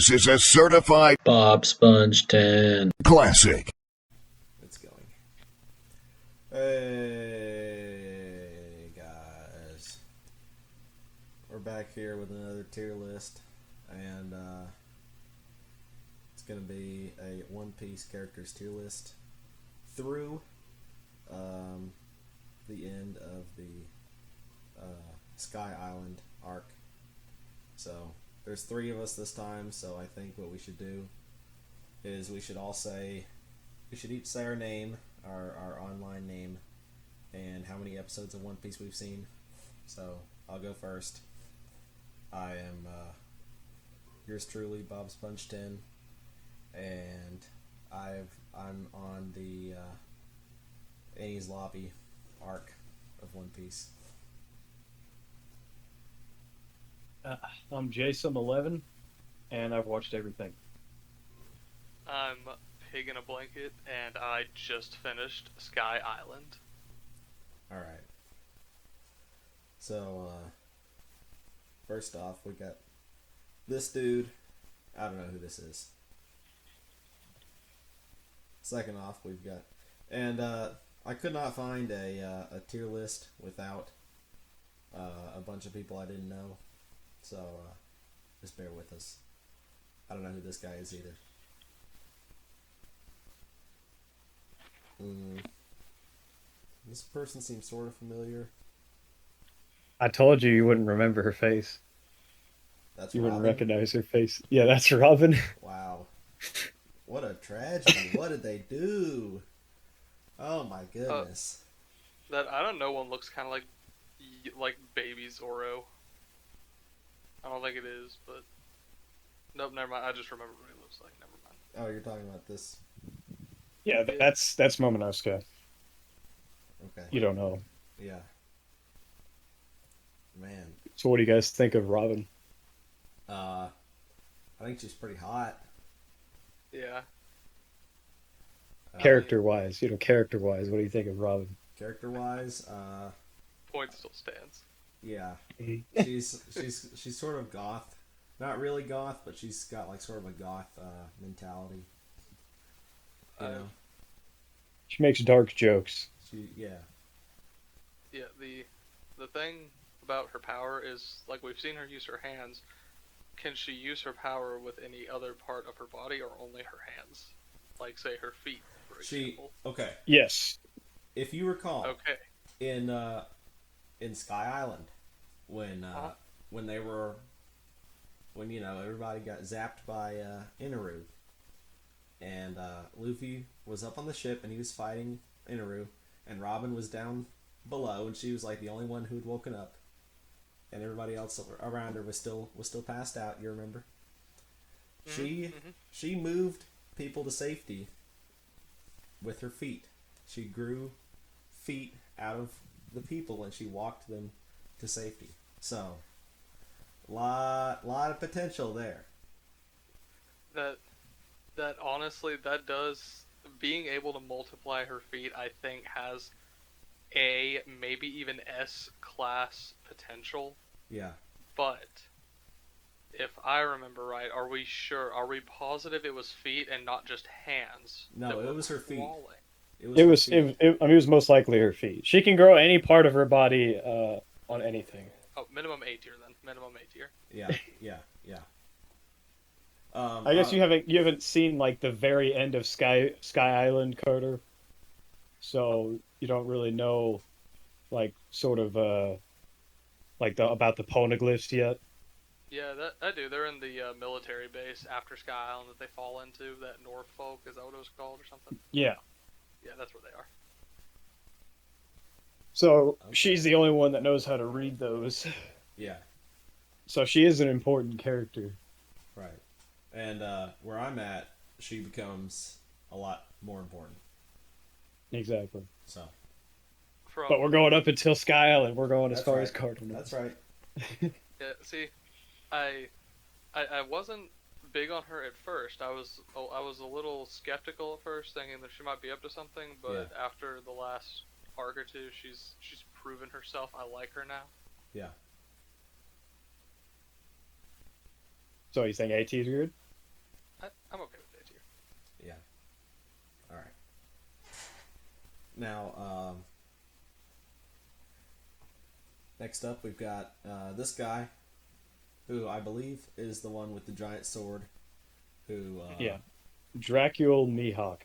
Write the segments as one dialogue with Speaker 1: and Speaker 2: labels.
Speaker 1: This is a certified
Speaker 2: Bob Sponge 10.
Speaker 1: classic.
Speaker 3: It's going. Hey, guys. We're back here with another tier list, and it's going to be a One Piece characters tier list through the end of the Sky Island arc. So, there's 3 of us this time, so I think what we should do is we should each say our name, our online name, and how many episodes of One Piece we've seen. So, I'll go first. I am yours truly, Bob Sponge 10, and I'm on the Enies Lobby arc of One Piece.
Speaker 4: I'm jjasum11, and I've watched everything.
Speaker 5: I'm Pig in a Blanket, and I just finished Sky Island.
Speaker 3: Alright. So, first off, we got this dude. I don't know who this is. Second off, we've got... And, I could not find a tier list without a bunch of people I didn't know. So, just bear with us. I don't know who this guy is either. This person seems sort of familiar.
Speaker 4: I told you wouldn't remember her face.
Speaker 3: That's
Speaker 4: You
Speaker 3: Robin.
Speaker 4: wouldn't recognize her face. Yeah, that's Robin.
Speaker 3: Wow. What a tragedy. What did they do? Oh my goodness.
Speaker 5: That I don't know one looks kind of like baby Zoro. I don't think it is, but nope, never mind. I just remember what he looks like. Never mind.
Speaker 3: Oh, you're talking about this.
Speaker 4: Yeah, that's Momonosuke.
Speaker 3: Okay.
Speaker 4: You don't know.
Speaker 3: Yeah. Man.
Speaker 4: So what do you guys think of Robin?
Speaker 3: I think she's pretty hot.
Speaker 5: Yeah.
Speaker 4: Character-wise, character-wise, what do you think of Robin?
Speaker 3: Character-wise,
Speaker 5: Point still stands.
Speaker 3: yeah.
Speaker 4: Mm-hmm.
Speaker 3: She's sort of goth. Not really goth, but she's got like sort of a goth mentality. You know?
Speaker 4: She makes dark jokes.
Speaker 3: Yeah.
Speaker 5: Yeah. The thing about her power is, like, we've seen her use her hands. Can she use her power with any other part of her body, or only her hands? Like, say, her feet, for example.
Speaker 3: Okay.
Speaker 4: Yes.
Speaker 3: If you recall,
Speaker 5: Okay.
Speaker 3: in Sky Island, when everybody got zapped by Inaru, and Luffy was up on the ship and he was fighting Inaru, and Robin was down below, and she was like the only one who'd woken up, and everybody else around her was still passed out. You remember? She moved people to safety with her feet. She grew feet out of the people and she walked them to safety. So, lot of potential there.
Speaker 5: That honestly, that does, being able to multiply her feet, I think has A, maybe even S class potential.
Speaker 3: Yeah.
Speaker 5: But if I remember right, are we positive it was feet and not just hands?
Speaker 3: No, it was her feet.
Speaker 5: Crawling?
Speaker 4: It was most likely her feet. She can grow any part of her body on anything.
Speaker 5: Oh, minimum A tier then. Minimum A tier.
Speaker 3: Yeah.
Speaker 4: I guess you haven't seen like the very end of Sky Island, Carter. So you don't really know, like, sort of about the poneglyphs yet.
Speaker 5: Yeah, that I do. They're in the military base after Sky Island that they fall into. That Norfolk, is that what it was called or something?
Speaker 4: Yeah.
Speaker 5: Yeah, that's where they are.
Speaker 4: So she's the only one that knows how to read those.
Speaker 3: Yeah.
Speaker 4: So she is an important character.
Speaker 3: Right. And where I'm at, she becomes a lot more important.
Speaker 4: Exactly.
Speaker 3: So.
Speaker 4: But we're going up until Sky Island. We're going as far as Carter knows.
Speaker 3: That's right.
Speaker 5: Yeah, see, I wasn't big on her at first. I was a little skeptical at first, thinking that she might be up to something. But after the last arc or two, she's proven herself. I like her now.
Speaker 3: Yeah.
Speaker 4: So you think AT is good?
Speaker 3: Yeah. All right. Now, next up, we've got this guy, who I believe is the one with the giant sword. Who?
Speaker 4: Yeah, Dracul Mihawk.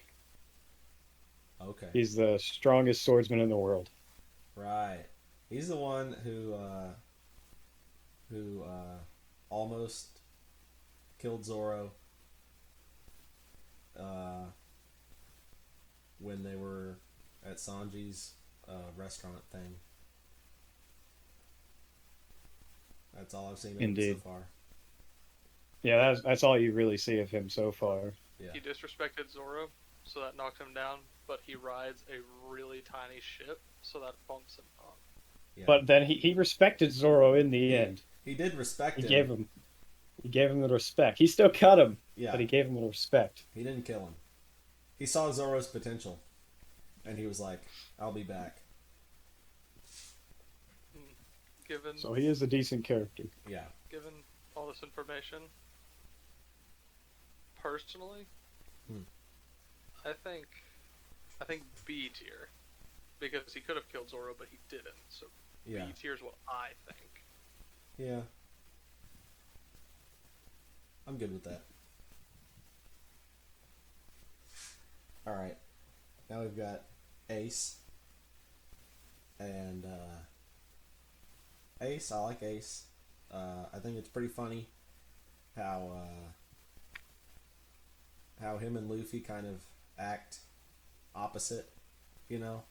Speaker 3: Okay.
Speaker 4: He's the strongest swordsman in the world.
Speaker 3: Right. He's the one who almost killed Zoro. When they were at Sanji's restaurant thing. That's all I've seen of him so
Speaker 4: Indeed.
Speaker 3: far.
Speaker 4: Yeah, that's all you really see of him so far.
Speaker 3: Yeah.
Speaker 5: He disrespected Zoro, so that knocked him down. But he rides a really tiny ship, so that bumps him up.
Speaker 3: Yeah.
Speaker 4: But then he respected Zoro in the end.
Speaker 3: He did respect
Speaker 4: He
Speaker 3: him.
Speaker 4: gave him the respect. He still cut him,
Speaker 3: Yeah.
Speaker 4: but he gave him the respect.
Speaker 3: He didn't kill him. He saw Zoro's potential, and he was like, "I'll be back."
Speaker 5: Given
Speaker 4: So he is a decent character.
Speaker 3: Yeah.
Speaker 5: given all this information, personally, I think B tier, because he could have killed Zoro, but he didn't. So
Speaker 3: Yeah.
Speaker 5: B tier is what I think.
Speaker 3: Yeah. I'm good with that. All right. Now we've got Ace. And Ace, I like Ace. I think it's pretty funny how him and Luffy kind of act opposite, you know?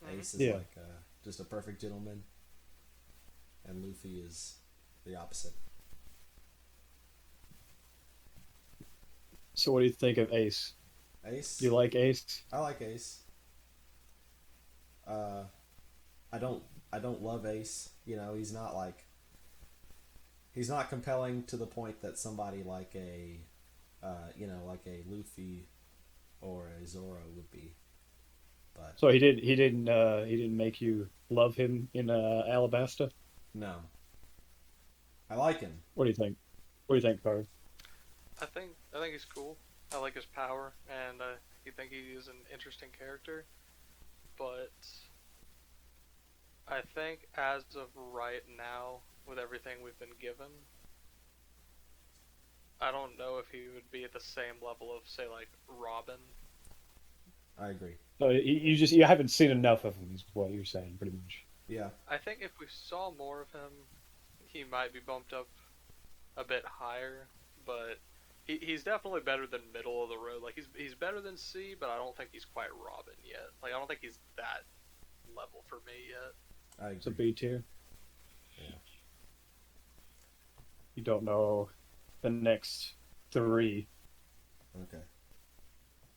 Speaker 3: Ace is
Speaker 4: Yeah.
Speaker 3: like just a perfect gentleman, and Luffy is the opposite.
Speaker 4: So what do you think of Ace?
Speaker 3: Ace?
Speaker 4: Do you like Ace?
Speaker 3: I like Ace. I don't love Ace. You know, he's not compelling to the point that somebody like a like a Luffy or a Zoro would be. But
Speaker 4: So he didn't make you love him in Alabasta?
Speaker 3: no, I like him.
Speaker 4: What do you think? What do you think, Carl?
Speaker 5: I think he's cool. I like his power, and I think he is an interesting character. But I think as of right now, with everything we've been given, I don't know if he would be at the same level of, say, like Robin.
Speaker 3: I agree.
Speaker 4: So you haven't seen enough of him, is what you're saying, pretty much.
Speaker 3: Yeah,
Speaker 5: I think if we saw more of him, he might be bumped up a bit higher. But he's definitely better than middle of the road. Like he's better than C, but I don't think he's quite Robin yet. Like I don't think he's that level for me yet.
Speaker 3: I agree.
Speaker 4: It's a B tier.
Speaker 3: Yeah.
Speaker 4: You don't know the next three,
Speaker 3: Okay.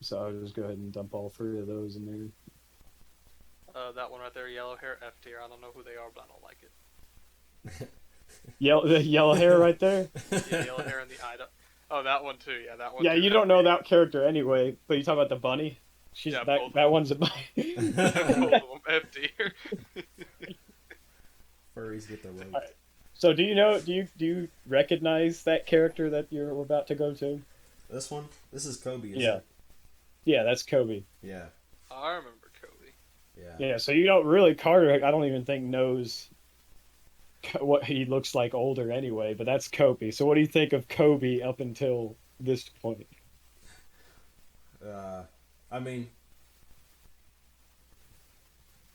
Speaker 4: so I'll just go ahead and dump all three of those in there.
Speaker 5: That one right there, yellow hair, F tier. I don't know who they are, but I don't like it.
Speaker 4: The yellow hair right there.
Speaker 5: Yeah, yellow hair and the eye. Oh, that one too. Yeah, that one.
Speaker 4: Yeah,
Speaker 5: too,
Speaker 4: you don't know that character anyway. But you talk about the bunny. She's
Speaker 5: Yeah,
Speaker 4: that
Speaker 5: both.
Speaker 4: that one's a bunny.
Speaker 5: Both of them F tier.
Speaker 3: Furries get the rope.
Speaker 4: Alright. So do you recognize that character that we're about to go to?
Speaker 3: This one? This is Kobe, isn't
Speaker 4: Yeah.
Speaker 3: it?
Speaker 4: Yeah, that's Kobe.
Speaker 3: Yeah.
Speaker 5: I remember Cody.
Speaker 3: Yeah.
Speaker 4: Yeah, so you don't really Carter. I don't even think knows what he looks like older anyway. But that's Kobe. So what do you think of Kobe up until this point?
Speaker 3: I mean,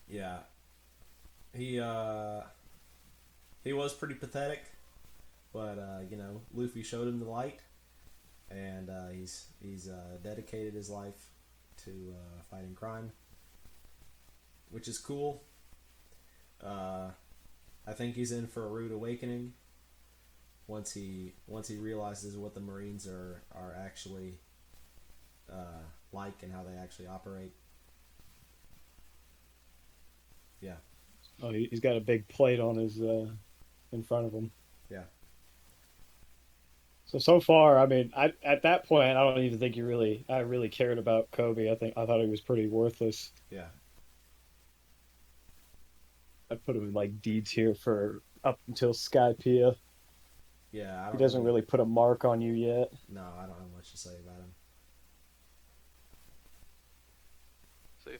Speaker 3: yeah, he was pretty pathetic, but Luffy showed him the light, and he's dedicated his life to fighting crime, which is cool. I think he's in for a rude awakening once he realizes what the Marines are actually like and how they actually operate. Yeah.
Speaker 4: Oh, he's got a big plate on his in front of him.
Speaker 3: Yeah.
Speaker 4: So far, I mean, at that point, I don't even think I really cared about Kobe. I thought he was pretty worthless.
Speaker 3: Yeah.
Speaker 4: I put him in like D tier for up until
Speaker 3: Yeah.
Speaker 4: He doesn't really put a mark on you yet.
Speaker 3: No, I don't have much to say about him.
Speaker 5: See,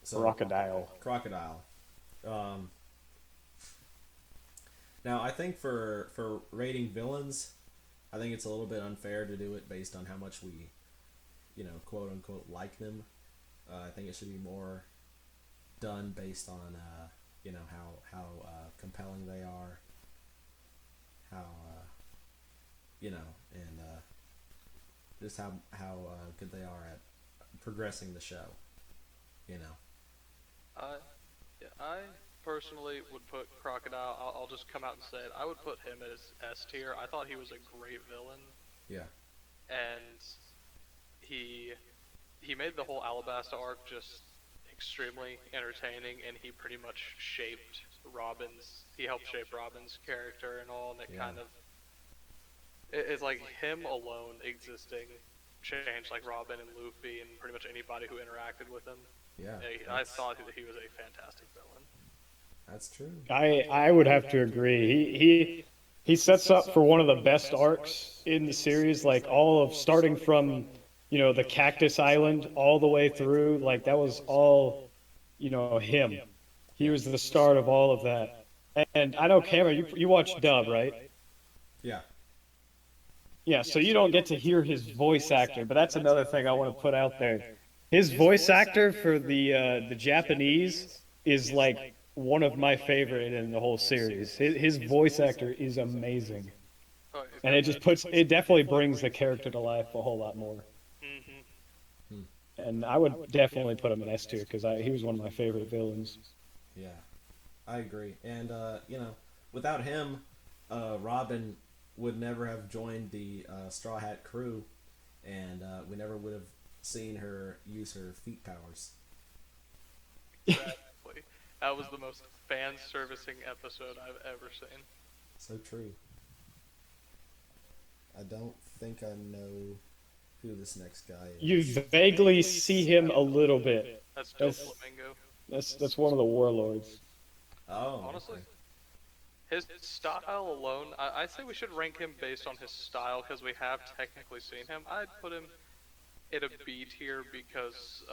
Speaker 3: So
Speaker 4: Crocodile.
Speaker 3: crocodile. Um, Now I think for rating villains, I think it's a little bit unfair to do it based on how much we, quote unquote like them. I think it should be more done based on how compelling they are, how and just how good they are at progressing the show. You know.
Speaker 5: I, yeah, I personally would put Crocodile. I'll just come out and say it. I would put him as S tier. I thought he was a great villain,
Speaker 3: Yeah.
Speaker 5: and he he made the whole Alabasta arc just extremely entertaining, and he pretty much shaped Robin's. He helped shape Robin's character and all, and it
Speaker 3: Yeah.
Speaker 5: kind of it's like him alone existing changed like Robin and Luffy and pretty much anybody who interacted with him.
Speaker 3: Yeah.
Speaker 5: I thought that he was a fantastic villain.
Speaker 3: That's true.
Speaker 4: I would have to agree. He sets up for one of the best arcs in the series, like all of starting from, the Cactus Island all the way through, like that was all, him. He was the start of all of that. And I know Cameron, you watch dub, right?
Speaker 3: Yeah.
Speaker 4: Yeah, so you don't get to hear his voice actor, but that's another thing I want to put out there. His voice actor for the Japanese is like one of my favorite in the whole series. His voice actor is amazing,
Speaker 5: Oh,
Speaker 4: and it definitely brings the character to life a whole lot more.
Speaker 5: hmm
Speaker 4: And I would definitely put him in S tier because he was one of my favorite villains.
Speaker 3: Yeah. I agree. And without him, Robin would never have joined the Straw Hat crew, and we never would have seen her use her feet powers.
Speaker 5: Exactly. That was the most fan servicing episode I've ever seen.
Speaker 3: So true. I don't think I know who this next guy is.
Speaker 4: You vaguely see him a little bit.
Speaker 5: That's
Speaker 4: That's-
Speaker 5: Doflamingo.
Speaker 4: That's one of the warlords.
Speaker 3: Oh,
Speaker 5: Honestly,
Speaker 3: okay.
Speaker 5: his style alone, I say we should rank him based on his style because we have technically seen him. I'd put him in a B tier because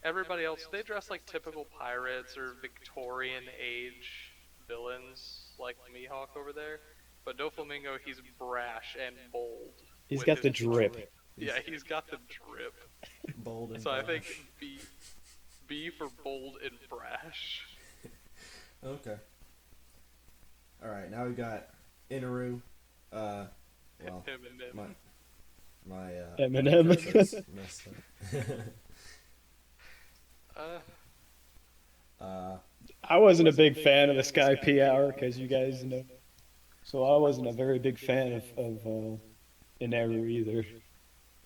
Speaker 5: everybody else, they dress like typical pirates or Victorian age villains like Mihawk over there. But Doflamingo, he's brash and bold.
Speaker 4: He's
Speaker 5: with
Speaker 4: got the
Speaker 5: his-
Speaker 4: drip.
Speaker 5: Yeah, he's got the drip.
Speaker 3: Bold and
Speaker 5: So I think
Speaker 3: brash.
Speaker 5: B for bold and brash.
Speaker 3: Okay. All right. Now we got Inaru. Well,
Speaker 5: Him and him.
Speaker 3: my
Speaker 4: Eminem.
Speaker 3: cursors messed up.
Speaker 4: I wasn't a big fan of the Sky P hour, because you guys know. So I wasn't a very big fan of Inaru either.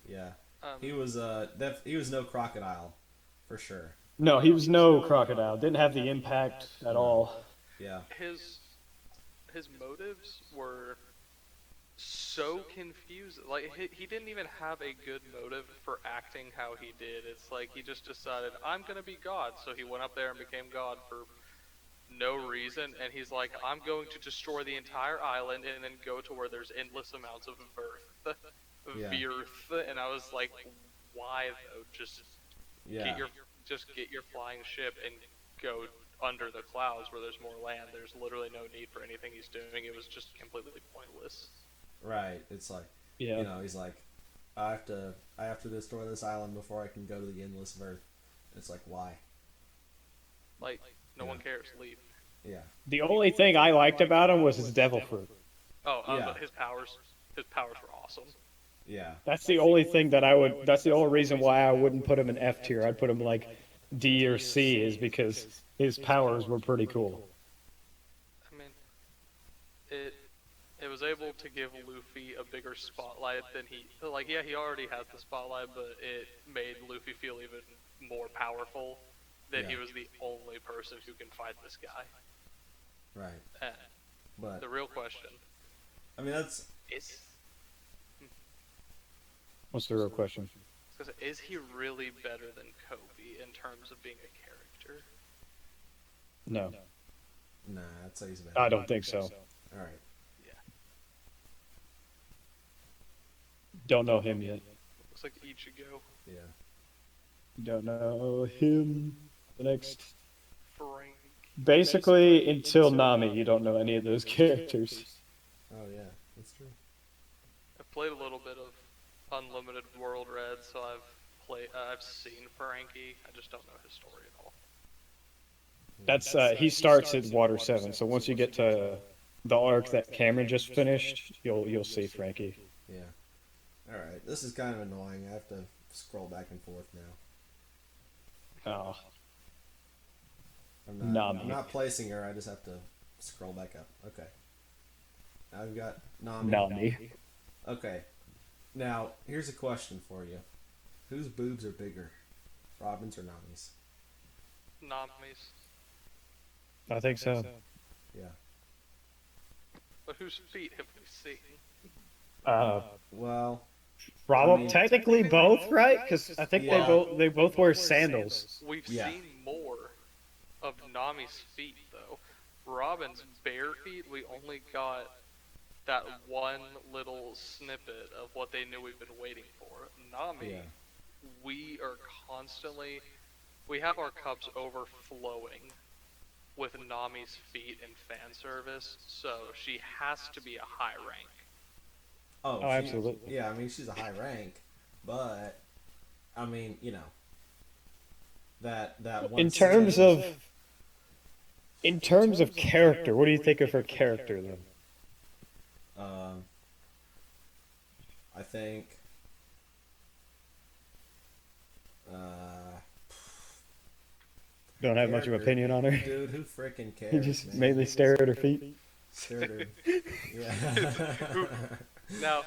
Speaker 3: Yeah.
Speaker 5: Um,
Speaker 3: He was he was no crocodile, for sure.
Speaker 4: No, he was no crocodile. Didn't have the impact at all.
Speaker 3: Yeah.
Speaker 5: his motives were so confusing. Like he didn't even have a good motive for acting how he did. It's like he just decided I'm gonna be God, so he went up there and became God for no reason. And he's like, I'm going to destroy the entire island and then go to where there's endless amounts of
Speaker 3: Yeah.
Speaker 5: Virth. And I was like, why though?
Speaker 3: Yeah.
Speaker 5: Get your flying ship and go under the clouds where there's more land. There's literally no need for anything he's doing. It was just completely pointless.
Speaker 3: Right. It's like
Speaker 4: Yeah.
Speaker 3: he's like, I have to destroy this island before I can go to the endless Earth. It's like, why?
Speaker 5: Like no
Speaker 3: Yeah.
Speaker 5: one cares. Leave.
Speaker 3: Yeah.
Speaker 4: The only thing I liked about him was his devil fruit.
Speaker 5: Oh,
Speaker 3: Yeah.
Speaker 5: but his powers were awesome.
Speaker 3: Yeah.
Speaker 4: That's the only thing that's the only reason why I wouldn't put him in F tier. I'd put him like D or C, is because his powers were pretty cool.
Speaker 5: I mean, it was able to give Luffy a bigger spotlight than he already has the spotlight, but it made Luffy feel even more powerful that he
Speaker 3: Yeah.
Speaker 5: was the only person who can fight this guy.
Speaker 3: Right.
Speaker 5: And
Speaker 3: But
Speaker 5: the real question
Speaker 3: I mean that's
Speaker 4: What's the real question?
Speaker 5: is he really better than Kobe in terms of being a character?
Speaker 4: No,
Speaker 3: nah. I'd say he's better.
Speaker 4: I don't think so.
Speaker 3: All right.
Speaker 4: Don't know him yet.
Speaker 5: Looks like Ichigo.
Speaker 3: Yeah.
Speaker 4: You don't know him. The next,
Speaker 5: Frank.
Speaker 4: basically until Nami, you don't know any of those characters.
Speaker 3: Oh yeah, that's true.
Speaker 5: I've played a little bit of Unlimited World Red, so I've seen Frankie. I just don't know his story at all.
Speaker 4: That's he starts at Water 7. So once you get to the arc that Cameron just finished, you'll see Frankie.
Speaker 3: Yeah. All right. This is kind of annoying. I have to scroll back and forth now.
Speaker 4: Oh,
Speaker 3: I'm
Speaker 4: Nami.
Speaker 3: not placing her. I just have to scroll back up. Okay. Now we've got Nami.
Speaker 4: Nami.
Speaker 3: Okay. Now here's a question for you: whose boobs are bigger, Robin's or Nami's?
Speaker 5: Nami's.
Speaker 4: I think so.
Speaker 3: Yeah.
Speaker 5: But whose feet have we seen?
Speaker 3: Well,
Speaker 4: Probably
Speaker 3: I mean-
Speaker 4: technically both, right? Because I think
Speaker 3: Yeah.
Speaker 4: they both wear sandals.
Speaker 5: We've
Speaker 3: Yeah.
Speaker 5: seen more of Nami's feet, though. Robin's bare feet, we only got that one little snippet of what they knew we've been waiting for. Nami,
Speaker 3: yeah.
Speaker 5: we are constantly... We have our cups overflowing with Nami's feet in fan service, so she has to be a high rank.
Speaker 3: Oh,
Speaker 4: Oh, absolutely.
Speaker 3: Yeah, I mean she's a high rank, but I mean that one.
Speaker 4: In terms of character, what do you think of her character then?
Speaker 3: I think.
Speaker 4: Don't have much of an
Speaker 3: Character.
Speaker 4: opinion on her.
Speaker 3: Dude, who freaking cares?
Speaker 4: You just
Speaker 3: man?
Speaker 4: mainly stare at her feet.
Speaker 3: Stare at her. Yeah.
Speaker 5: Now,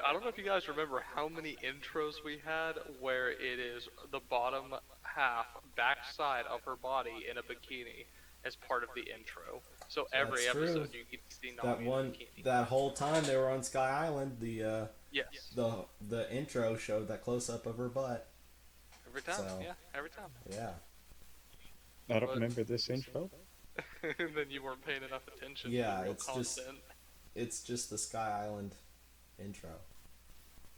Speaker 5: I don't know if you guys remember how many intros we had where it is the bottom half, backside of her body in a bikini as part of the intro. So every
Speaker 3: That's true.
Speaker 5: episode you get to see Nami
Speaker 3: That
Speaker 5: in
Speaker 3: one,
Speaker 5: a bikini.
Speaker 3: that whole time they were on Sky Island, the
Speaker 5: Yes.
Speaker 3: the intro showed that close up of her butt.
Speaker 5: Every time,
Speaker 3: So-
Speaker 5: yeah, every time.
Speaker 3: Yeah.
Speaker 4: I don't remember this intro.
Speaker 5: And then you weren't paying enough attention
Speaker 3: Yeah,
Speaker 5: to the real
Speaker 3: it's just-
Speaker 5: content.
Speaker 3: It's just the Sky Island intro.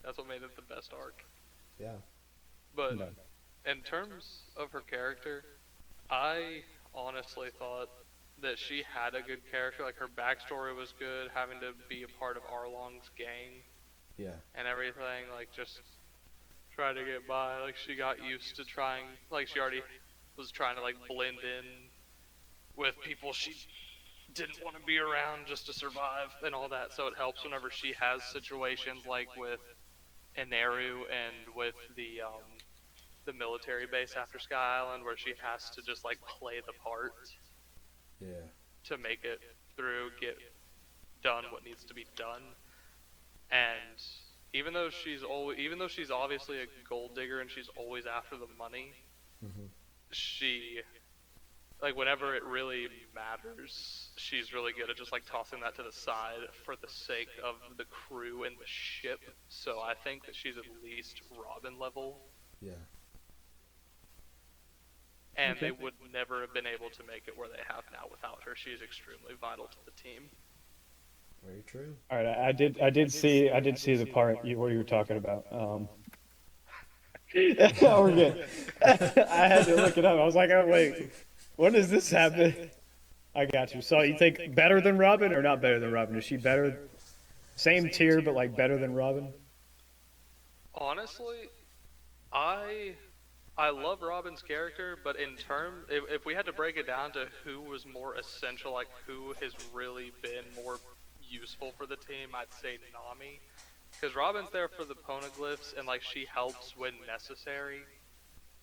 Speaker 5: That's what made it the best arc.
Speaker 3: Yeah.
Speaker 5: But
Speaker 4: No.
Speaker 5: in terms of her character, I honestly thought that she had a good character. Like, her backstory was good, having to be a part of Arlong's gang
Speaker 3: Yeah.
Speaker 5: and everything. Like, just try to get by. Like, she got used to trying, like, she already was trying to, like, blend in with people she didn't want to be around just to survive and all that. So it helps whenever she has situations like with Inaru and with the military base after Sky Island, where she has to just like play the part
Speaker 3: Yeah.
Speaker 5: to make it through, get done what needs to be done. And even though she's obviously a gold digger and she's always after the money,
Speaker 3: Mhm.
Speaker 5: she, like, whenever it really matters, she's really good at just like tossing that to the side for the sake of the crew and the ship. So I think that she's at least Robin level,
Speaker 3: Yeah.
Speaker 5: and
Speaker 4: Okay.
Speaker 5: they would never have been able to make it where they have now without her. She's extremely vital to the team.
Speaker 3: Very true.
Speaker 4: All right, I did see the part what you were talking about. We're good. I had to look it up. I was like, oh wait, when does this happen? I got you. So you think better than Robin or not better than Robin? Is she better? Same tier, but like better than Robin?
Speaker 5: Honestly, I love Robin's character, but in terms, if we had to break it down to who was more essential, like who has really been more useful for the team, I'd say Nami. Because Robin's there for the poneglyphs, and like she helps when necessary.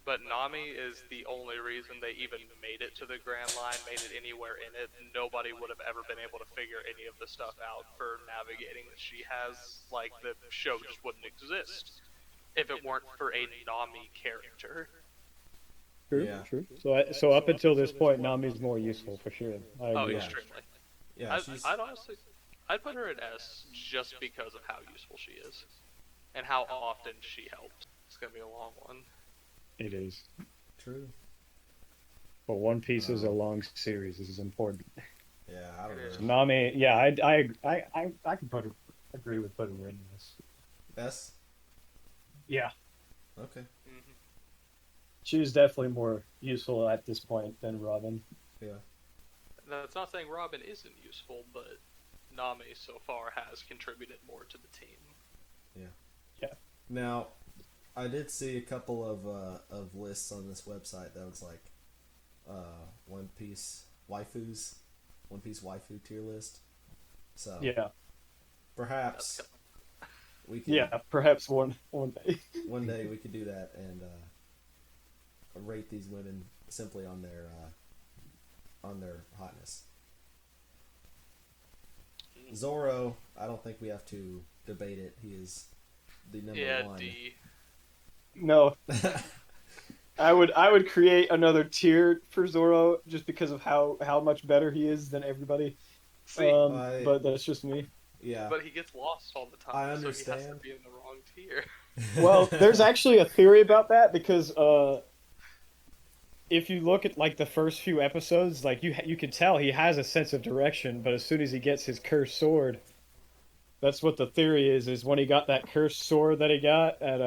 Speaker 5: But Nami is the only reason they even made it to the Grand Line, made it anywhere in it. Nobody would have ever been able to figure any of the stuff out for navigating that she has. Like, the show just wouldn't exist if it weren't for a Nami character.
Speaker 4: True,
Speaker 3: Yeah.
Speaker 4: true. So up until this point, Nami's more useful for sure. I
Speaker 5: Oh,
Speaker 4: agree.
Speaker 3: yeah.
Speaker 5: extremely.
Speaker 3: Yeah.
Speaker 5: I'd put her at S just because of how useful she is. And how often she helps. It's gonna be a long one.
Speaker 4: It is.
Speaker 3: True.
Speaker 4: But One Piece is a long series. This is important.
Speaker 3: Yeah. I don't
Speaker 5: It is.
Speaker 3: know.
Speaker 4: Nami, yeah, I can agree with putting her in this.
Speaker 3: S.
Speaker 4: Yeah.
Speaker 3: Okay.
Speaker 5: Mm-hmm.
Speaker 4: She is definitely more useful at this point than Robin.
Speaker 3: Yeah.
Speaker 5: That's not saying Robin isn't useful, but Nami so far has contributed more to the team.
Speaker 4: Yeah.
Speaker 3: Now, I did see a couple of lists on this website that was like One Piece waifus, One Piece waifu tier list. So
Speaker 4: Yeah.
Speaker 3: perhaps we could
Speaker 4: Yeah. Perhaps one day.
Speaker 3: one day we could do that and rate these women simply on their hotness. Zoro, I don't think we have to debate it. He is the number one.
Speaker 5: D.
Speaker 4: No. I would create another tier for Zoro just because of how much better he is than everybody.
Speaker 5: See,
Speaker 4: But that's just me.
Speaker 3: Yeah.
Speaker 5: but he gets lost all the time,
Speaker 3: I
Speaker 5: so he has to
Speaker 3: understand.
Speaker 5: be in the wrong tier.
Speaker 4: Well, there's actually a theory about that because if you look at like the first few episodes, like you can tell he has a sense of direction, but as soon as he gets his cursed sword, that's what the theory is when he got that cursed sword that he got at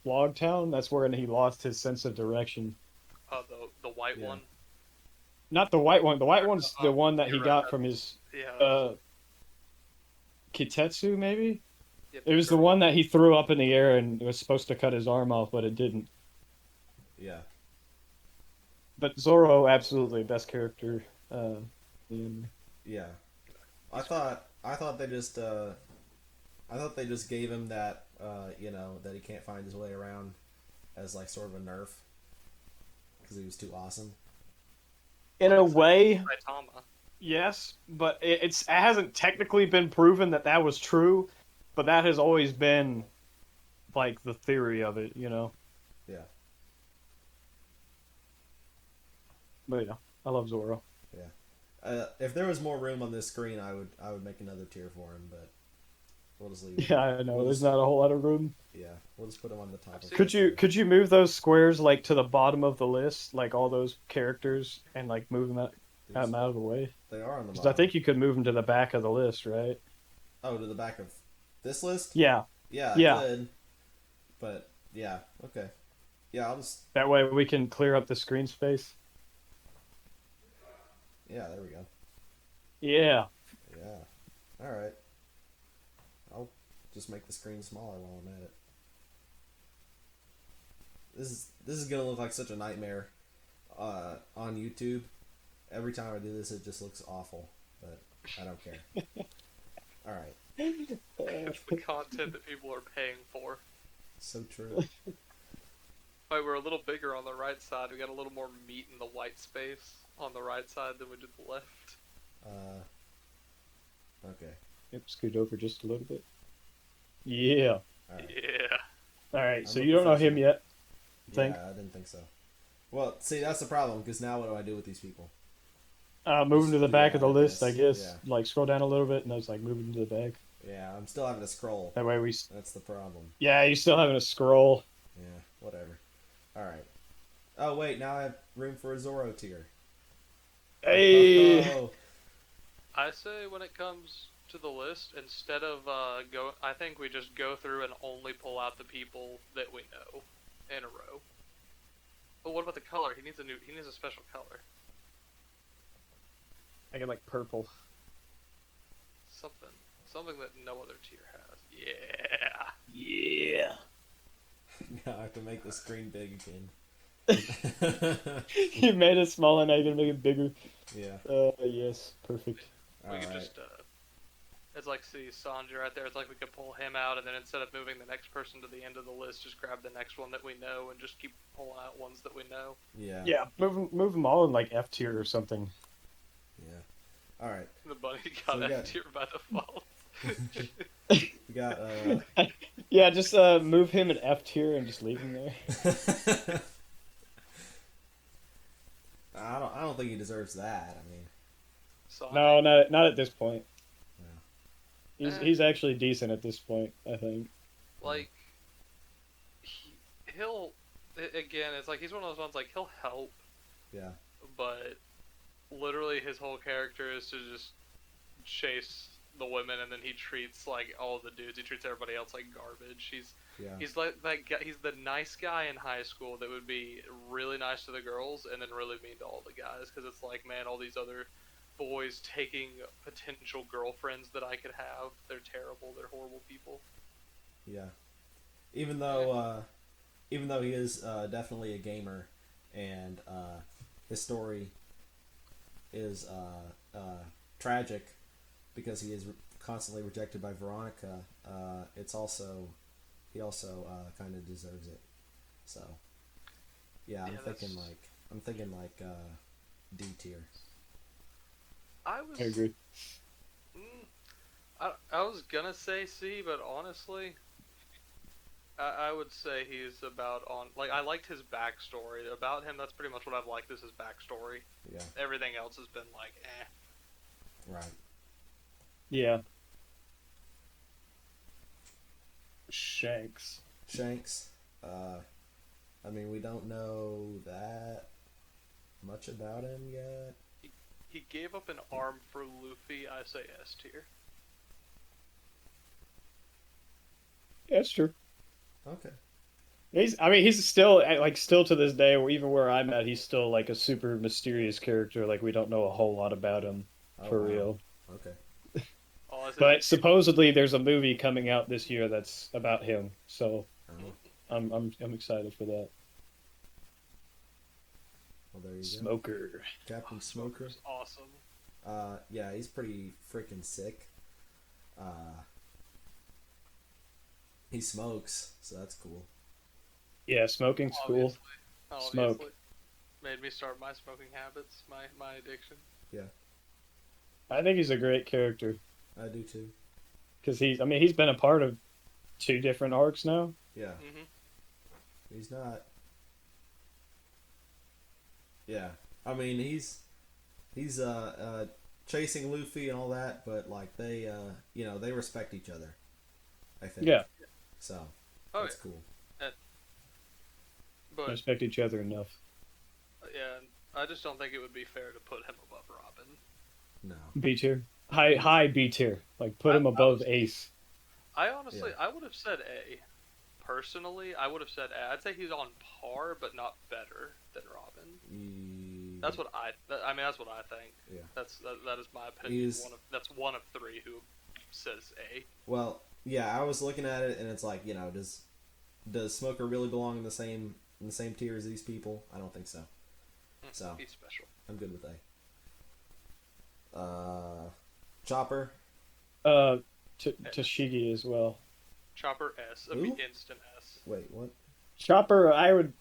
Speaker 4: Logtown, that's when he lost his sense of direction.
Speaker 5: The white
Speaker 3: Yeah.
Speaker 5: one.
Speaker 4: Not the white one. The white one's the one that he
Speaker 5: you're
Speaker 4: got
Speaker 5: right.
Speaker 4: from his
Speaker 5: Yeah.
Speaker 4: Kitetsu, maybe?
Speaker 5: Yep,
Speaker 4: It was the
Speaker 5: girl.
Speaker 4: one that he threw up in the air and was supposed to cut his arm off, but it didn't.
Speaker 3: Yeah.
Speaker 4: But Zoro, absolutely best character.
Speaker 3: Yeah. I thought they just gave him that that he can't find his way around as like sort of a nerf because he was too awesome.
Speaker 4: In a way,
Speaker 5: Saitama.
Speaker 4: yes, but it hasn't technically been proven that that was true, but that has always been like the theory of it,
Speaker 3: Yeah.
Speaker 4: But yeah, I love Zoro.
Speaker 3: If there was more room on this screen, I would make another tier for him, but we'll just leave it.
Speaker 4: Yeah, I know.
Speaker 3: We'll
Speaker 4: There's
Speaker 3: just-
Speaker 4: not a whole lot of room.
Speaker 3: Yeah, we'll just put him on the top. Of
Speaker 4: Could you move those squares like to the bottom of the list, like all those characters, and like move them out of the way?
Speaker 3: They are on the
Speaker 4: 'Cause
Speaker 3: bottom.
Speaker 4: I think you could move them to the back of the list, right?
Speaker 3: Oh, to the back of this list?
Speaker 4: Yeah.
Speaker 3: Yeah,
Speaker 4: Yeah.
Speaker 3: I could. But yeah, okay. Yeah, I'll just
Speaker 4: That way we can clear up the screen space.
Speaker 3: yeah, there we go.
Speaker 4: Yeah.
Speaker 3: Yeah. All right. I'll just make the screen smaller while I'm at it. This is gonna look like such a nightmare on YouTube. Every time I do this, it just looks awful, but I don't care. All right.
Speaker 5: It's the content that people are paying for.
Speaker 3: So true.
Speaker 5: Right, we're a little bigger on the right side. We got a little more meat in the white space on the right side than we did the left.
Speaker 3: Okay.
Speaker 4: Yep, scoot over just a little bit. Yeah.
Speaker 3: All right.
Speaker 5: Yeah.
Speaker 4: All right.
Speaker 3: I'm
Speaker 4: So
Speaker 3: a
Speaker 4: you don't know him
Speaker 3: professional.
Speaker 4: yet? I think.
Speaker 3: Yeah, I didn't think so. Well, see, that's the problem because now what do I do with these people?
Speaker 4: Move him to the back of the
Speaker 3: Yeah, I
Speaker 4: list, I
Speaker 3: guess.
Speaker 4: guess.
Speaker 3: Yeah.
Speaker 4: Like scroll down a little bit, and I was like, move him to the back.
Speaker 3: Yeah, I'm still having to scroll.
Speaker 4: That way we.
Speaker 3: That's the problem.
Speaker 4: Yeah, you still having to scroll.
Speaker 3: Yeah, whatever. All right. Oh wait, now I have room for a Zoro tier.
Speaker 4: Hey.
Speaker 3: Oh,
Speaker 5: I say when it comes to the list, instead of I think we just go through and only pull out the people that we know in a row. But what about the color? He needs a special color.
Speaker 4: I get like purple.
Speaker 5: Something that no other tier has. Yeah.
Speaker 4: Yeah.
Speaker 3: now I have to make the screen big again.
Speaker 4: You made it small, and now you're gonna make it bigger.
Speaker 3: Yeah.
Speaker 4: Yes, perfect.
Speaker 5: We
Speaker 3: All
Speaker 5: could
Speaker 3: right.
Speaker 5: just it's like, see Sanji right there. It's like we could pull him out, and then instead of moving the next person to the end of the list, just grab the next one that we know, and just keep pulling out ones that we know.
Speaker 3: Yeah.
Speaker 4: Yeah, move them all in like F tier or something.
Speaker 3: Yeah. All right.
Speaker 5: The bunny
Speaker 3: So
Speaker 5: got
Speaker 3: we
Speaker 5: F
Speaker 3: got-
Speaker 5: tier by default.
Speaker 3: We got.
Speaker 4: Yeah, just move him in F tier and just leave him there.
Speaker 3: I don't think he deserves that. I mean.
Speaker 5: Sanji.
Speaker 4: No, not at this point.
Speaker 3: Yeah.
Speaker 4: He's actually decent at this point, I think.
Speaker 5: Like, he'll again. It's like he's one of those ones. Like he'll help,
Speaker 3: Yeah.
Speaker 5: but literally his whole character is to just chase the women, and then he treats like all the dudes. He treats everybody else like garbage.
Speaker 3: Yeah.
Speaker 5: He's like that guy. He's the nice guy in high school that would be really nice to the girls and then really mean to all the guys. Because it's like, man, all these other boys taking potential girlfriends that I could have. They're terrible. They're horrible people.
Speaker 3: Yeah. Even though he is definitely a gamer, and his story is tragic because he is constantly rejected by Veronica. He also kind of deserves it. So yeah, I'm thinking like D tier.
Speaker 5: I
Speaker 4: I agree.
Speaker 5: I was gonna say C, but honestly, I would say he's about on. Like, I liked his backstory about him. That's pretty much what I've liked. Is his backstory.
Speaker 3: Yeah.
Speaker 5: Everything else has been like, eh.
Speaker 3: Right.
Speaker 4: Yeah. Shanks.
Speaker 3: I mean, we don't know that much about him yet.
Speaker 5: He gave up an arm for Luffy. I say S tier.
Speaker 4: Yeah, that's true.
Speaker 3: Okay.
Speaker 4: He's still still to this day, or even where I'm at, he's still like a super mysterious character. Like we don't know a whole lot about him for real.
Speaker 3: Okay.
Speaker 4: But supposedly there's a movie coming out this year that's about him, so I'm excited for that.
Speaker 3: Well, there you
Speaker 4: Smoker.
Speaker 3: go. Captain Smoker.
Speaker 5: Smoker's awesome.
Speaker 3: Yeah, he's pretty freaking sick. He smokes, so that's cool.
Speaker 4: Yeah, smoking's cool.
Speaker 5: Obviously.
Speaker 4: Smoke.
Speaker 5: Made me start my smoking habits, my addiction.
Speaker 3: Yeah.
Speaker 4: I think he's a great character.
Speaker 3: I do too.
Speaker 4: Because he's been a part of 2 different arcs now.
Speaker 3: Yeah.
Speaker 5: Mm-hmm.
Speaker 3: He's not. Yeah. I mean, he's chasing Luffy and all that, but like they they respect each other. I think.
Speaker 4: Yeah.
Speaker 3: So
Speaker 5: That's
Speaker 3: cool.
Speaker 5: But
Speaker 4: Respect each other enough.
Speaker 5: yeah, I just don't think it would be fair to put him above Robin.
Speaker 3: No.
Speaker 4: B tier. High B tier. Like put him above Ace.
Speaker 5: I honestly, I would have said A. Personally, I would have said A. I'd say he's on par, but not better than Robin. That's what that's what I think.
Speaker 3: Yeah.
Speaker 5: That is my opinion. That's one of 3 who says A.
Speaker 3: Well, yeah, I was looking at it and it's like, does Smoker really belong in the same tier as these people? I don't think so. So
Speaker 5: He's special.
Speaker 3: I'm good with A. Chopper.
Speaker 4: Tashigi as well.
Speaker 5: Chopper S.
Speaker 3: Who?
Speaker 5: Instant S.
Speaker 3: Wait, what?
Speaker 4: Chopper, I would.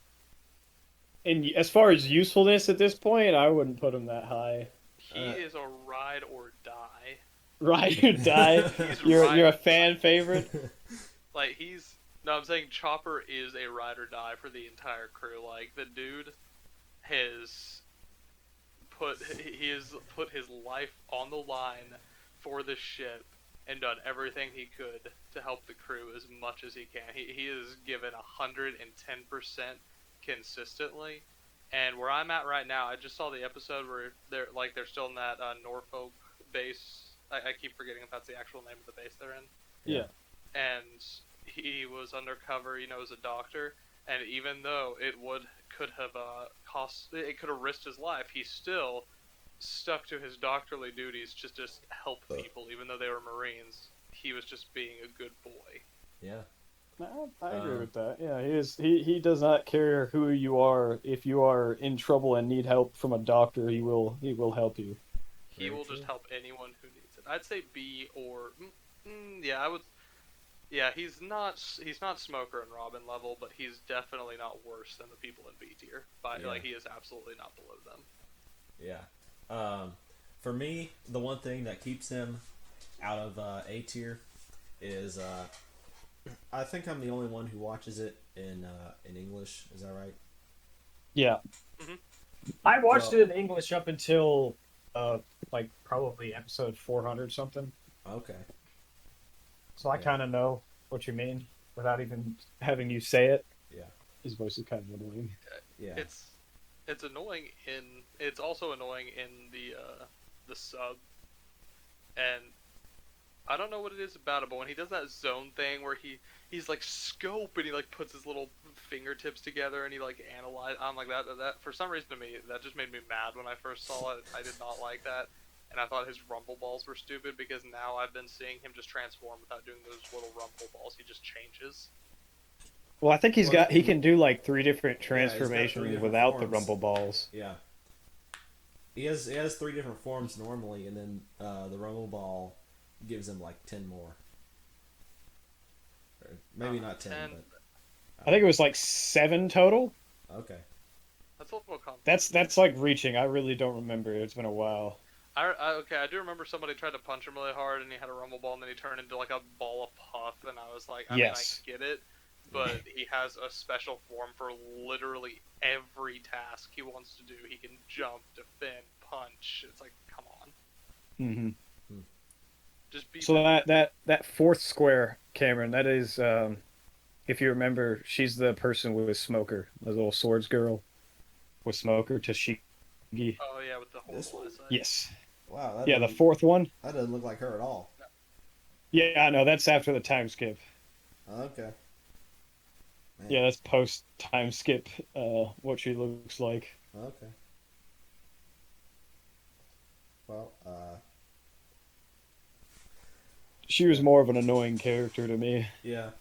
Speaker 4: And as far as usefulness at this point, I wouldn't put him that high.
Speaker 5: He is a ride or die.
Speaker 4: Ride or die. You're a fan favorite.
Speaker 5: Like I'm saying Chopper is a ride or die for the entire crew. Like the dude has put his life on the line for the ship and done everything he could to help the crew as much as he can. He has given 110% consistently. And where I'm at right now, I just saw the episode where they're still in that Norfolk base. I keep forgetting if that's the actual name of the base they're in.
Speaker 4: Yeah.
Speaker 5: And he was undercover, as a doctor. And even though it could have risked his life, he still stuck to his doctorly duties to just help people, even though they were Marines. He was just being a good boy.
Speaker 3: Yeah.
Speaker 4: I agree with that. Yeah, he does not care who you are. If you are in trouble and need help from a doctor, he will help you.
Speaker 5: He will just help anyone who needs it. I'd say B or yeah, I would. Yeah, he's not Smoker and Robin level, but he's definitely not worse than the people in B tier. Like he is absolutely not below them.
Speaker 3: Yeah. For me, the one thing that keeps him out of A tier is I think I'm the only one who watches it in English. Is that right?
Speaker 4: Yeah.
Speaker 5: Mm-hmm.
Speaker 4: I watched it in English up until probably episode 400 something.
Speaker 3: Okay.
Speaker 4: So I kind of know what you mean without even having you say it.
Speaker 3: Yeah.
Speaker 4: His voice is kind of annoying.
Speaker 3: Yeah.
Speaker 5: It's annoying it's also annoying in the sub, and I don't know what it is about it, but when he does that zone thing where he's like scope and he like puts his little fingertips together and he like analyze. I'm like that for some reason to me that just made me mad when I first saw it. I did not like that, and I thought his rumble balls were stupid because now I've been seeing him just transform without doing those little rumble balls. He just changes.
Speaker 4: Well, I think he can do like 3 different
Speaker 3: Yeah, he's got 3
Speaker 4: transformations
Speaker 3: different
Speaker 4: without the
Speaker 3: forms.
Speaker 4: rumble balls.
Speaker 3: Yeah. He has 3 different forms normally, and then the rumble ball gives him like 10 more. Or maybe not 10,
Speaker 5: 10.
Speaker 3: but
Speaker 4: I think it was like 7 total.
Speaker 3: okay.
Speaker 5: That's a little complicated.
Speaker 4: That's like reaching. I really don't remember. It's been a while.
Speaker 5: Okay, I do remember somebody tried to punch him really hard and he had a rumble ball and then he turned into like a ball of puff and I was like, I mean, I
Speaker 4: Yes.
Speaker 5: get it, but he has a special form for literally every task he wants to do. He can jump, defend, punch. It's like, come on,
Speaker 4: Hmm.
Speaker 5: just be.
Speaker 4: So that fourth square, Cameron, that is, if you remember, she's the person with Smoker, the little swords girl with Smoker, Tashigi.
Speaker 5: Oh yeah, with the
Speaker 3: This
Speaker 5: horrible
Speaker 3: one?
Speaker 5: eyesight.
Speaker 4: Yes.
Speaker 3: Wow. That
Speaker 4: Yeah, the
Speaker 3: doesn't,
Speaker 4: fourth one.
Speaker 3: that doesn't look like her at all.
Speaker 4: Yeah, I know. That's after the time skip.
Speaker 3: Okay. Man.
Speaker 4: Yeah, that's post time skip. What she looks like.
Speaker 3: Okay. Well,
Speaker 4: She was more of an annoying character to me.
Speaker 3: yeah.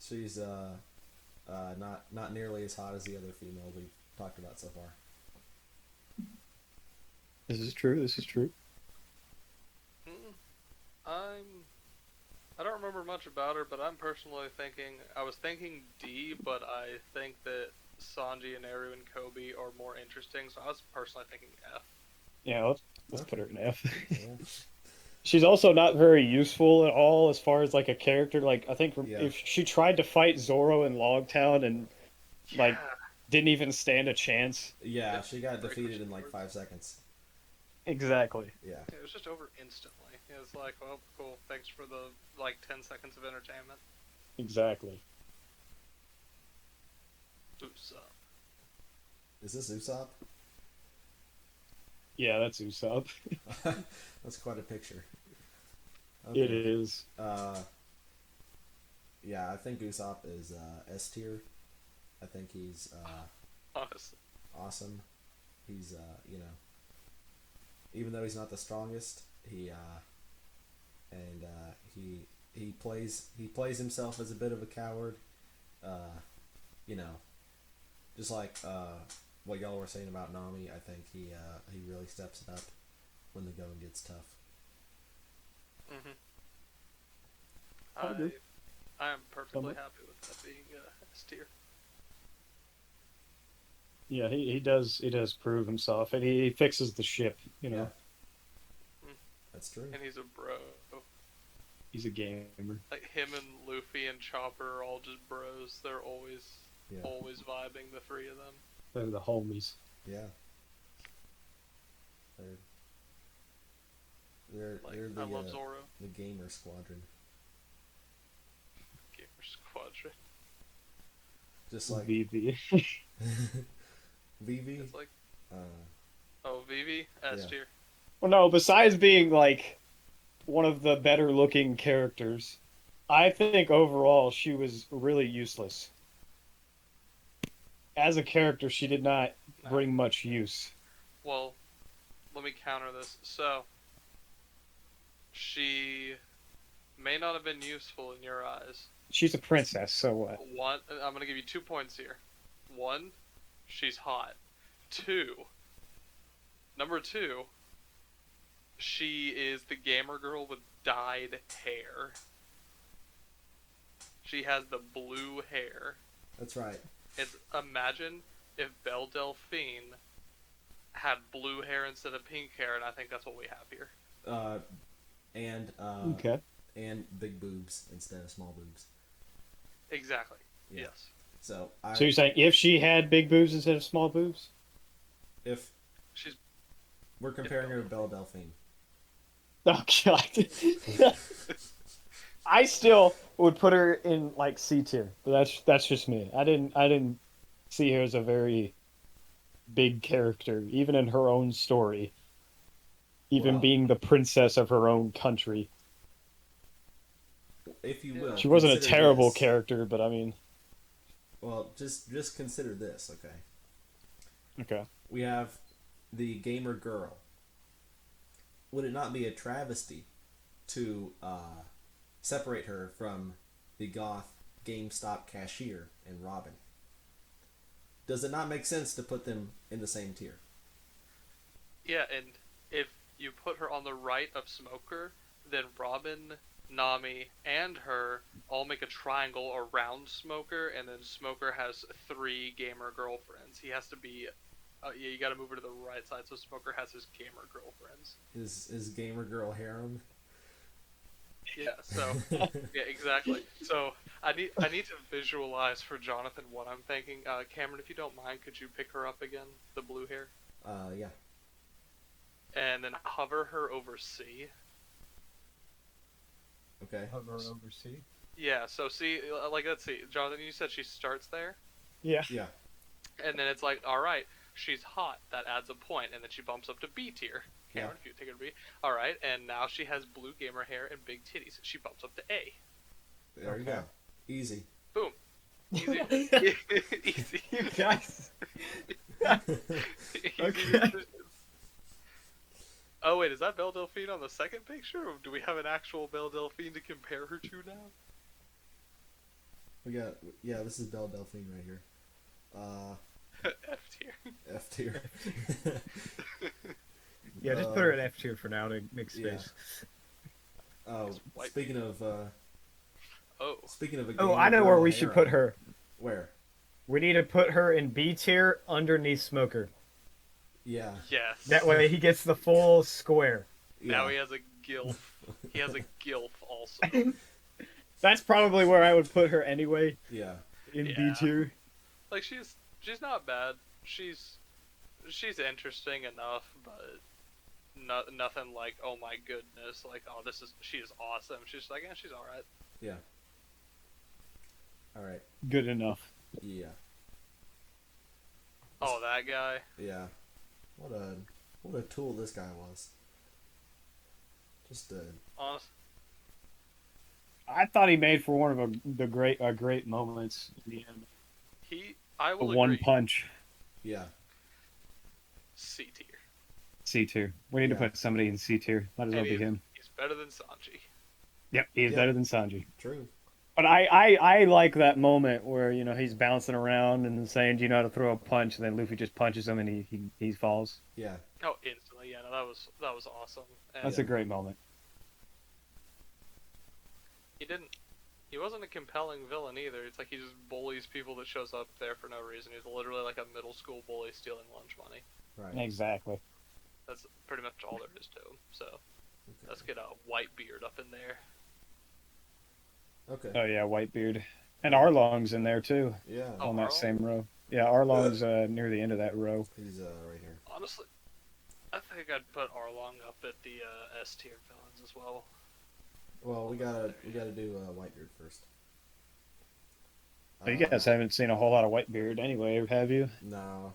Speaker 3: She's not nearly as hot as the other female we've talked about so far.
Speaker 4: This is true. This is true.
Speaker 5: Mm, I don't remember much about her, but I'm personally thinking I was thinking D, but I think that Sanji and Eru and Kobe are more interesting, so I was personally thinking F.
Speaker 4: Yeah, let's put her in F.
Speaker 3: Yeah.
Speaker 4: She's also not very useful at all as far as like a character. Like I think
Speaker 3: Yeah.
Speaker 4: if she tried to fight Zoro in Logtown and like
Speaker 5: Yeah.
Speaker 4: didn't even stand a chance.
Speaker 3: Yeah, she got
Speaker 5: Break
Speaker 3: defeated
Speaker 5: her
Speaker 3: in like
Speaker 5: swords.
Speaker 3: 5 seconds.
Speaker 4: Exactly.
Speaker 3: Yeah.
Speaker 5: It was just over instantly. It was like, well, cool, thanks for the like 10 seconds of entertainment.
Speaker 4: Exactly.
Speaker 5: Oops.
Speaker 3: Is this Usopp?
Speaker 4: Yeah, that's Usopp.
Speaker 3: That's quite a picture.
Speaker 4: It is.
Speaker 3: Yeah, I think Usopp is S tier. I think he's
Speaker 5: Honestly.
Speaker 3: awesome. He's even though he's not the strongest, he plays himself as a bit of a coward. You know, just like what y'all were saying about Nami. I think he really steps it up when the going gets tough.
Speaker 5: Mm-hmm.
Speaker 4: I agree.
Speaker 5: I am perfectly happy with that being S tier.
Speaker 4: Yeah, he does prove himself, and he fixes the ship. You know,
Speaker 3: That's true.
Speaker 5: And he's a bro.
Speaker 4: he's a gamer.
Speaker 5: Like him and Luffy and Chopper are all just bros. They're always vibing, the 3 of them.
Speaker 4: They're the homies.
Speaker 3: Yeah. They're
Speaker 5: Like,
Speaker 3: they're
Speaker 5: I love Zoro.
Speaker 3: the gamer squadron.
Speaker 5: Gamer Squadron.
Speaker 3: Just like
Speaker 4: VV.
Speaker 3: Vivi.
Speaker 5: It's like,
Speaker 3: Uh,
Speaker 5: oh, Vivi, S
Speaker 3: Yeah.
Speaker 5: tier.
Speaker 4: Well, no. Besides being like one of the better looking characters, I think overall she was really useless. As a character, she did not bring much use.
Speaker 5: Well, let me counter this. So, she may not have been useful in your eyes.
Speaker 4: She's a princess, so what?
Speaker 5: One, I'm gonna give you 2 points here. 1, she's hot. 2, number 2, she is the gamer girl with dyed hair. She has the blue hair.
Speaker 3: that's right.
Speaker 5: It's imagine if Belle Delphine had blue hair instead of pink hair, and I think that's what we have here.
Speaker 4: Okay.
Speaker 3: And big boobs instead of small boobs.
Speaker 5: Exactly.
Speaker 3: Yeah.
Speaker 5: Yes.
Speaker 3: So
Speaker 4: So you're saying if she had big boobs instead of small boobs?
Speaker 3: if
Speaker 5: She's
Speaker 3: we're comparing her to Belle Delphine.
Speaker 4: Oh god. I still would put her in like C tier, but that's just me. I didn't see her as a very big character, even in her own story. Even
Speaker 3: Well-
Speaker 4: being the princess of her own country.
Speaker 3: if you
Speaker 5: Yeah.
Speaker 3: will,
Speaker 4: She wasn't a
Speaker 3: consider
Speaker 4: terrible
Speaker 3: this.
Speaker 4: character, but I mean,
Speaker 3: Well, just consider this, okay?
Speaker 4: okay.
Speaker 3: We have the gamer girl. Would it not be a travesty to separate her from the goth GameStop cashier and Robin? Does it not make sense to put them in the same tier?
Speaker 5: Yeah, and if you put her on the right of Smoker, then Robin, Nami, and her all make a triangle around Smoker, and then Smoker has 3 gamer girlfriends. He has to be. Yeah, you gotta move her to the right side so Smoker has his gamer girlfriends.
Speaker 3: Is gamer girl harem?
Speaker 5: Yeah, so yeah, exactly. So I need to visualize for Jonathan what I'm thinking. Cameron, if you don't mind, could you pick her up again, the blue hair,
Speaker 3: Yeah.
Speaker 5: and then hover her over C.
Speaker 3: Okay.
Speaker 4: Hover over C.
Speaker 5: Yeah, so see, like let's see, Jonathan, you said she starts there,
Speaker 4: Yeah.
Speaker 3: Yeah.
Speaker 5: and then it's like, all right, she's hot, that adds a point, and then she bumps up to B tier. Cameron,
Speaker 3: Yeah.
Speaker 5: if you take her to B, all right, and now she has blue gamer hair and big titties. She bumps up to A.
Speaker 3: There you go. Easy.
Speaker 5: Boom. Easy. Easy.
Speaker 4: You guys.
Speaker 5: Easy
Speaker 4: Okay.
Speaker 5: decisions. Oh wait, is that Belle Delphine on the second picture, or do we have an actual Belle Delphine to compare her to now?
Speaker 3: We got this is Belle Delphine right here.
Speaker 5: F tier.
Speaker 3: F tier.
Speaker 4: Yeah, just put her at F tier for now to make space.
Speaker 3: Oh,
Speaker 5: white.
Speaker 3: speaking of
Speaker 5: Oh.
Speaker 3: a
Speaker 4: Oh,
Speaker 3: gamer
Speaker 4: I know where
Speaker 3: girl
Speaker 4: we should
Speaker 3: harem.
Speaker 4: put her.
Speaker 3: Where?
Speaker 4: We need to put her in B tier underneath Smoker.
Speaker 3: Yeah.
Speaker 5: Yes.
Speaker 4: That way he gets the full square.
Speaker 5: Now
Speaker 3: Yeah.
Speaker 5: he has a gilf. He has a gilf also.
Speaker 4: That's probably where I would put her anyway,
Speaker 3: Yeah.
Speaker 4: in B
Speaker 5: Yeah.
Speaker 4: tier.
Speaker 5: Like she's not bad. She's interesting enough, but nothing like, oh my goodness, like, oh, she is awesome. She's like, yeah, she's all right.
Speaker 3: Yeah. All right.
Speaker 4: Good enough.
Speaker 3: Yeah.
Speaker 5: Oh, that guy.
Speaker 3: Yeah. What a tool this guy was. Just
Speaker 5: Honest.
Speaker 4: I thought he made for one of the great moments in the end.
Speaker 5: I
Speaker 4: The
Speaker 5: will
Speaker 4: one
Speaker 5: agree.
Speaker 4: punch.
Speaker 3: yeah.
Speaker 5: C tier.
Speaker 4: C tier. We need to
Speaker 3: Yeah.
Speaker 4: put somebody in C tier. Might as well
Speaker 5: And
Speaker 4: be him.
Speaker 5: He's better than Sanji.
Speaker 4: Yep, he's
Speaker 3: Yeah.
Speaker 4: better than Sanji.
Speaker 3: True.
Speaker 4: But I like that moment where, you know, he's bouncing around and saying, "Do you know how to throw a punch?" And then Luffy just punches him and he falls.
Speaker 3: Yeah.
Speaker 5: Oh, instantly. Yeah, no, that was awesome. And
Speaker 4: That's a great moment.
Speaker 5: he wasn't a compelling villain either. It's like he just bullies people that shows up there for no reason. He's literally like a middle school bully stealing lunch money.
Speaker 3: Right.
Speaker 4: Exactly.
Speaker 5: That's pretty much all there is to him. So
Speaker 3: Okay.
Speaker 5: let's get a white beard up in there.
Speaker 3: Okay.
Speaker 4: Oh yeah, Whitebeard. And Arlong's in there too,
Speaker 3: Yeah.
Speaker 5: Oh,
Speaker 4: on that
Speaker 5: Arlong?
Speaker 4: same row. Yeah, Arlong's near the end of that row.
Speaker 3: He's right here.
Speaker 5: Honestly, I think I'd put Arlong up at the S tier villains as well.
Speaker 3: Well, we gotta do Whitebeard first.
Speaker 4: But you guys haven't seen a whole lot of Whitebeard anyway, have you?
Speaker 3: No,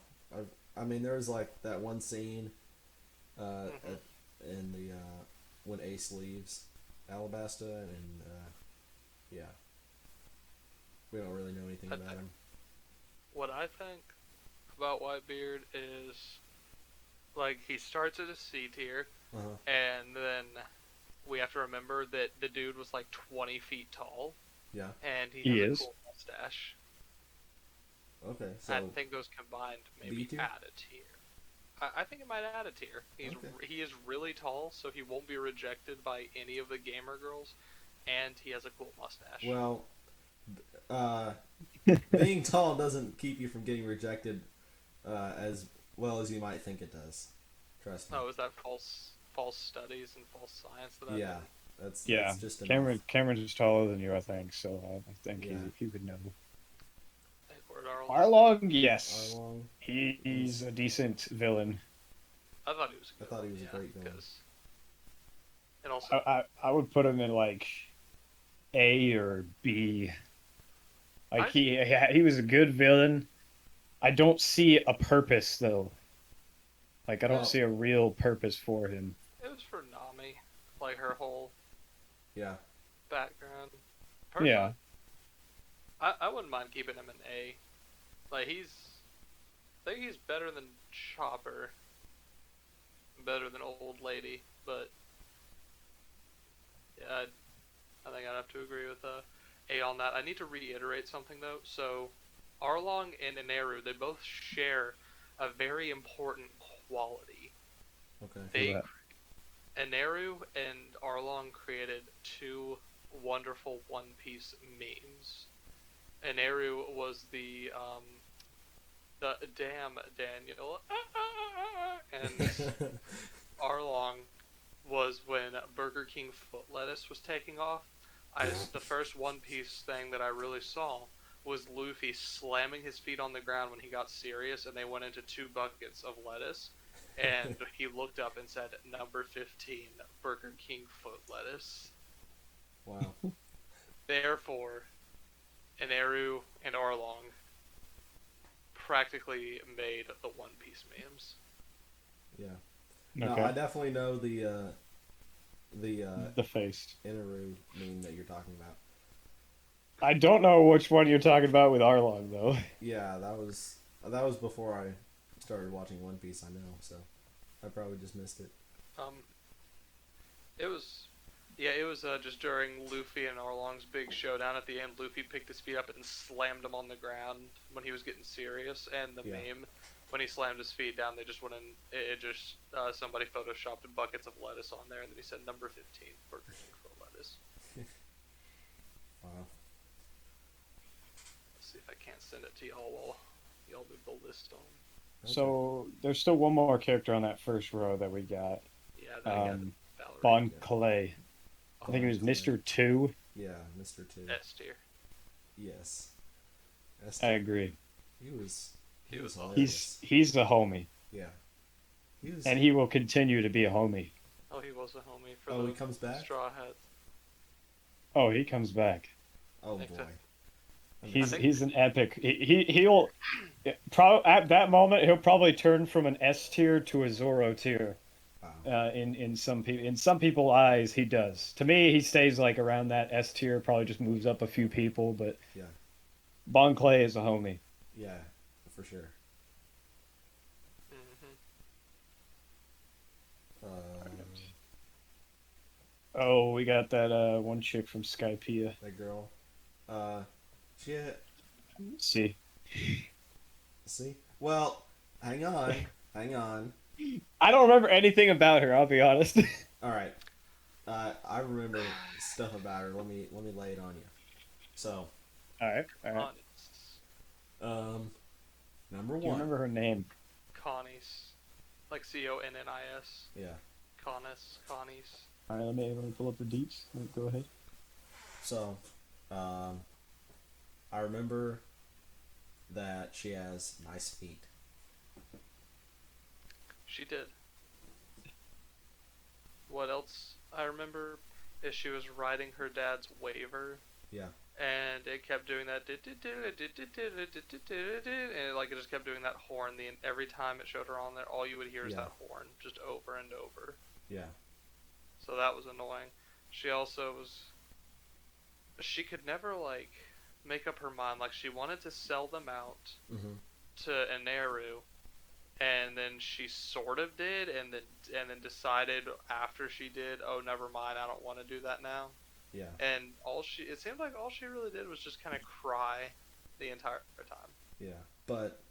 Speaker 3: I mean there was like that one scene,
Speaker 5: Mhm.
Speaker 3: in the when Ace leaves Alabasta, and yeah, we don't really know anything about him.
Speaker 5: What I think about Whitebeard is, like, he starts at a C tier,
Speaker 3: Uh-huh.
Speaker 5: and then we have to remember that the dude was like 20 feet tall,
Speaker 3: Yeah.
Speaker 5: and he
Speaker 4: He
Speaker 5: has
Speaker 4: is.
Speaker 5: a cool mustache.
Speaker 3: Okay.
Speaker 5: I
Speaker 3: So
Speaker 5: think those combined maybe
Speaker 3: B tier?
Speaker 5: add a tier. I think it might add a tier. He is really tall, so he won't be rejected by any of the gamer girls, and he has a cool mustache.
Speaker 3: well, being tall doesn't keep you from getting rejected as well as you might think it does. Trust me.
Speaker 5: Oh, is that false studies and false science that I
Speaker 3: Yeah.
Speaker 5: did?
Speaker 3: That's just enough.
Speaker 4: Cameron's taller than you, I think, so I think
Speaker 3: Yeah.
Speaker 4: he would know.
Speaker 5: Word Arlong.
Speaker 4: Arlong, yes.
Speaker 3: Arlong.
Speaker 4: He's a decent villain.
Speaker 5: I thought he was.
Speaker 3: I thought he was a great villain.
Speaker 5: 'cause- And also,
Speaker 4: I would put him in like A or B. Like he was a good villain. I don't see a purpose though. Like I don't
Speaker 3: Well-
Speaker 4: see a real purpose for him.
Speaker 5: it was for Nami, like her whole
Speaker 3: Yeah.
Speaker 5: background. Personally,
Speaker 4: Yeah.
Speaker 5: I wouldn't mind keeping him an A. Like I think he's better than Chopper, better than Old Lady, but yeah, I think I'd have to agree with A on that. I need to reiterate something though. So, Arlong and Inaru, they both share a very important quality.
Speaker 3: Okay.
Speaker 5: They
Speaker 4: that?
Speaker 5: Inaru and Arlong created two wonderful One Piece memes. Inaru was the damn Daniel, and Arlong was when Burger King foot lettuce was taking off. The first One Piece thing that I really saw was Luffy slamming his feet on the ground when he got serious, and they went into 2 buckets of lettuce. And he looked up and said, "Number 15, Burger King foot lettuce."
Speaker 3: Wow.
Speaker 5: Therefore, Inaru and Arlong practically made the One Piece memes.
Speaker 3: Yeah.
Speaker 4: Okay.
Speaker 3: No, I definitely know the
Speaker 4: face.
Speaker 3: Inaru meme that you're talking about.
Speaker 4: I don't know which one you're talking about with Arlong though.
Speaker 3: Yeah, that was before I started watching One Piece. I know, so I probably just missed it.
Speaker 5: It was, yeah, it was just during Luffy and Arlong's big showdown at the end. Luffy picked his feet up and slammed him on the ground when he was getting serious, and the meme, when he slammed his feet down, they just went in. It just somebody photoshopped buckets of lettuce on there, and then he said number 15, Burger King for lettuce.
Speaker 3: Wow.
Speaker 5: Let's see if I can't send it to y'all while y'all move the list on.
Speaker 3: Okay.
Speaker 4: So there's still one more character on that first row that we got.
Speaker 5: Yeah, then I got Valerie.
Speaker 4: Bon Clay. I think it was
Speaker 3: Clay.
Speaker 4: Mr. 2.
Speaker 3: Yeah, Mr. 2.
Speaker 5: S tier.
Speaker 3: Yes.
Speaker 4: I agree.
Speaker 3: He was
Speaker 5: hilarious.
Speaker 4: He's a homie.
Speaker 3: Yeah. He was.
Speaker 4: And he will continue to be a homie.
Speaker 5: Oh, he was a homie for
Speaker 3: he
Speaker 5: the
Speaker 3: comes back?
Speaker 5: Straw Hats.
Speaker 4: Oh, he comes back.
Speaker 3: Oh
Speaker 5: Think
Speaker 3: boy.
Speaker 5: so.
Speaker 4: He's an epic. He'll at that moment he'll probably turn from an S tier to a Zoro tier.
Speaker 3: Wow.
Speaker 4: In some people's eyes, he does. To me, he stays like around that S tier. Probably just moves up a few people, but
Speaker 3: Yeah.
Speaker 4: Bon Clay is a homie.
Speaker 3: Yeah, for sure.
Speaker 4: Oh, we got that one chick from Skypiea.
Speaker 3: That girl. She had,
Speaker 4: See.
Speaker 3: Well, hang on.
Speaker 4: I don't remember anything about her. I'll be honest.
Speaker 3: All right. I remember stuff about her. Let me lay it on you. So.
Speaker 4: All right.
Speaker 3: Number
Speaker 4: Do you
Speaker 3: one.
Speaker 4: remember her name?
Speaker 5: Connie's. Like Connis.
Speaker 3: Yeah.
Speaker 5: Connie's.
Speaker 4: All right, let me pull up the deets. Go ahead.
Speaker 3: So, I remember that she has nice feet.
Speaker 5: She did. What else I remember is she was riding her dad's waiver.
Speaker 3: Yeah.
Speaker 5: And it kept doing that, and it just kept doing that horn. Every time it showed her on there, all you would hear is that horn, just over and over.
Speaker 3: Yeah.
Speaker 5: So that was annoying. She also was. She could never make up her mind. Like she wanted to sell them out to Inaru, and then she sort of did, and then decided after she did, oh, never mind, I don't want to do that now.
Speaker 3: Yeah.
Speaker 5: And it seemed like all she really did was just kind of cry the entire time.
Speaker 3: Yeah, but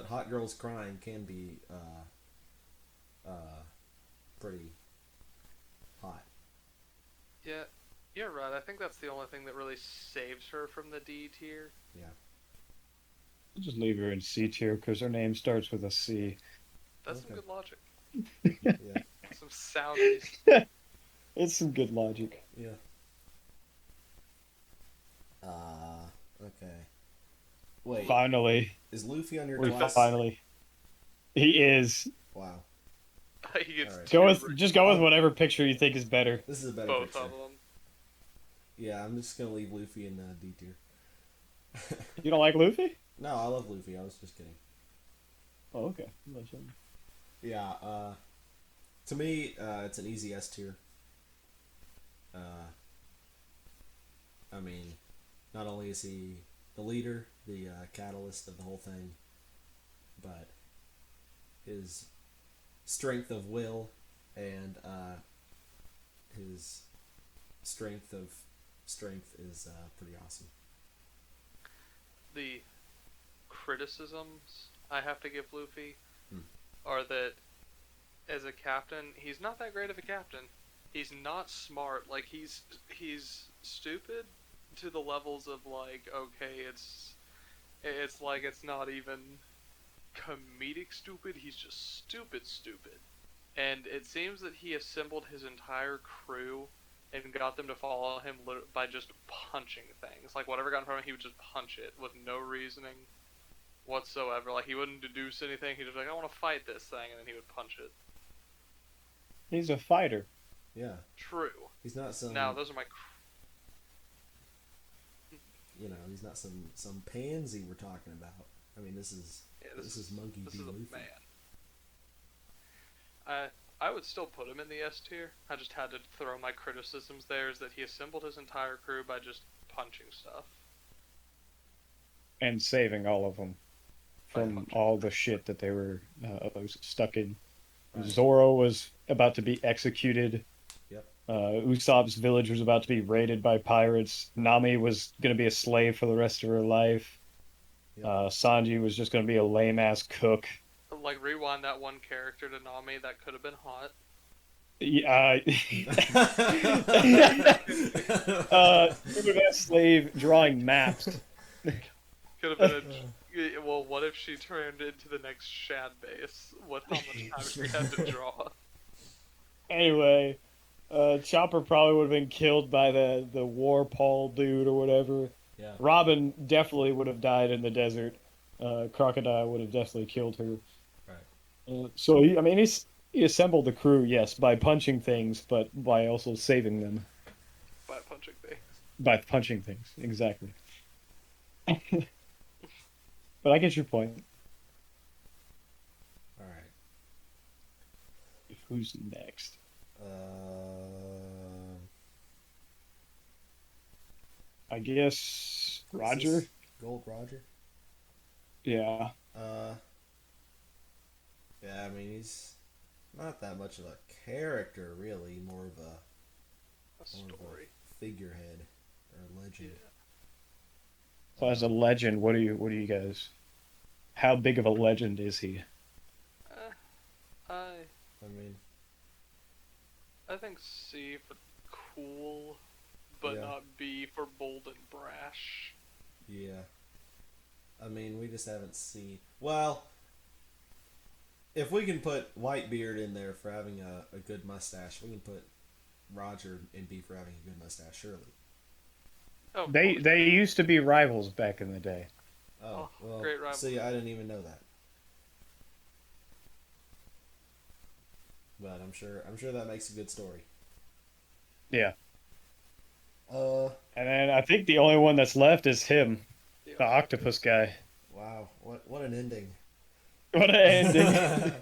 Speaker 3: hot girls crying can be pretty hot.
Speaker 5: Yeah, you're right. I think that's the only thing that really saves her from the D tier.
Speaker 3: Yeah.
Speaker 4: I'll just leave her in C tier because her name starts with a C.
Speaker 5: That's some good logic.
Speaker 3: Yeah.
Speaker 5: Some sound reason.
Speaker 4: It's some good logic.
Speaker 3: Yeah. Okay. Wait.
Speaker 4: Finally.
Speaker 3: Is Luffy on your
Speaker 4: We
Speaker 3: class?
Speaker 4: finally. He is.
Speaker 3: Wow.
Speaker 5: He gets
Speaker 3: Alright.
Speaker 4: Just go with whatever picture you think is better.
Speaker 3: This is a better
Speaker 5: both
Speaker 3: picture.
Speaker 5: of them.
Speaker 3: Yeah, I'm just gonna leave Luffy in D tier.
Speaker 4: You don't like Luffy?
Speaker 3: No, I love Luffy. I was just kidding.
Speaker 4: Oh, okay.
Speaker 3: Yeah. To me, it's an easy S tier. I mean, not only is he the leader, the catalyst of the whole thing, but his strength of will and his strength is pretty awesome.
Speaker 5: The criticisms I have to give Luffy
Speaker 3: Hmm.
Speaker 5: are that as a captain, he's not that great of a captain. He's not smart. Like he's stupid to the levels of like, okay, it's like it's not even comedic stupid. He's just stupid. And it seems that he assembled his entire crew and got them to follow him by just punching things. Like whatever got in front of him, he would just punch it with no reasoning whatsoever. Like he wouldn't deduce anything. He'd just be like, I want to fight this thing, and then he would punch it.
Speaker 4: He's a fighter.
Speaker 3: Yeah,
Speaker 5: True.
Speaker 3: he's not some.
Speaker 5: Now those are my.
Speaker 3: He's not some pansy we're talking about. I mean, this is Monkey
Speaker 5: This
Speaker 3: D.
Speaker 5: is a
Speaker 3: Luffy.
Speaker 5: man. I would still put him in the S tier. I just had to throw my criticisms there. Is that he assembled his entire crew by just punching stuff.
Speaker 4: And saving all of them
Speaker 5: By
Speaker 4: from
Speaker 5: punching.
Speaker 4: all the shit that they were stuck in. Zoro was about to be executed.
Speaker 3: Yep.
Speaker 4: Usopp's village was about to be raided by pirates. Nami was going to be a slave for the rest of her life.
Speaker 3: Yep.
Speaker 4: Sanji was just going to be a lame-ass cook.
Speaker 5: Like rewind that one character to Nami that could have been hot.
Speaker 4: Yeah, that slave drawing maps.
Speaker 5: Could have been a. Well, what if she turned into the next Shad base? How much time she had to draw?
Speaker 4: Anyway, Chopper probably would have been killed by the war Paul dude or whatever.
Speaker 3: Yeah.
Speaker 4: Robin definitely would have died in the desert. Crocodile would have definitely killed her.
Speaker 3: Right.
Speaker 4: So he assembled the crew, yes, by punching things, but by also saving them
Speaker 5: By punching things.
Speaker 4: by punching things. Exactly. But I get your point.
Speaker 3: All right.
Speaker 4: Who's next? I guess Roger.
Speaker 3: Gold Roger.
Speaker 4: Yeah.
Speaker 3: Yeah, I mean, he's not that much of a character, really. More of a
Speaker 5: Story.
Speaker 3: figurehead or legend.
Speaker 5: Yeah.
Speaker 4: So as a legend, what do you guys? How big of a legend is he?
Speaker 3: I mean,
Speaker 5: I think C for cool, but
Speaker 3: Yeah.
Speaker 5: not B for bold and brash.
Speaker 3: yeah. I mean, we just haven't seen. Well, if we can put Whitebeard in there for having a good mustache, we can put Roger in B for having a good mustache, surely.
Speaker 5: Oh, of
Speaker 4: They
Speaker 5: course.
Speaker 4: they used to be rivals back in the day.
Speaker 3: Oh,
Speaker 5: Oh,
Speaker 3: well,
Speaker 5: great rivalry.
Speaker 3: see, I didn't even know that. But I'm sure that makes a good story.
Speaker 4: Yeah.
Speaker 3: Uh,
Speaker 4: And then I think the only one that's left is him,
Speaker 5: Yeah.
Speaker 4: the octopus guy.
Speaker 3: wow, what an ending.
Speaker 4: What an ending.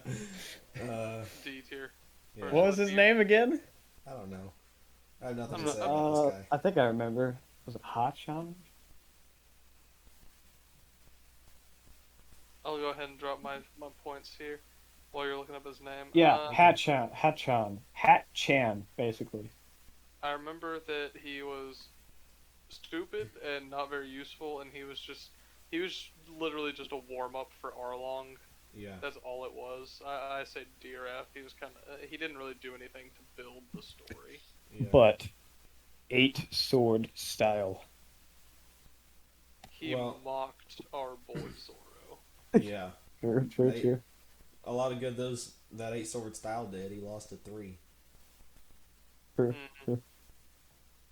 Speaker 5: D tier.
Speaker 3: Yeah.
Speaker 4: What was his name again?
Speaker 3: I don't know. I have nothing
Speaker 5: I'm
Speaker 3: to
Speaker 5: not-
Speaker 3: say about this guy.
Speaker 4: I think I remember. Was it Hotchan?
Speaker 5: I'll go ahead and drop my points here while you're looking up his name.
Speaker 4: Yeah, Hatchan, basically.
Speaker 5: I remember that he was stupid and not very useful, and he was literally just a warm up for Arlong.
Speaker 3: Yeah.
Speaker 5: That's all it was. I say D or F. He was he didn't really do anything to build the story.
Speaker 3: Yeah.
Speaker 4: But 8 sword style.
Speaker 5: He
Speaker 3: Well-
Speaker 5: mocked our boy Zoro.
Speaker 3: Yeah.
Speaker 4: True.
Speaker 3: Hey. A lot of good that 8 sword style did. He lost to 3.
Speaker 4: True.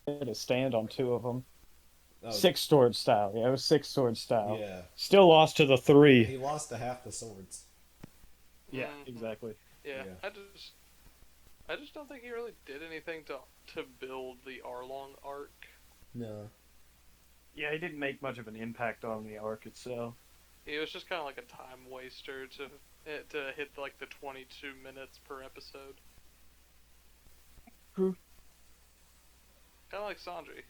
Speaker 4: Had to stand on 2 of them.
Speaker 3: Oh,
Speaker 4: 6 sword style. Yeah, it was 6 sword style.
Speaker 3: Yeah.
Speaker 4: Still lost to the 3.
Speaker 3: He lost to half the swords.
Speaker 4: Yeah,
Speaker 5: Mhm.
Speaker 4: exactly.
Speaker 5: Yeah,
Speaker 3: Yeah.
Speaker 5: I just don't think he really did anything to build the Arlong arc.
Speaker 3: No.
Speaker 4: Yeah, he didn't make much of an impact on the arc itself.
Speaker 5: He was just kind of like a time waster to hit like the 22 minutes per episode.
Speaker 4: True.
Speaker 5: Kind of like Sanji.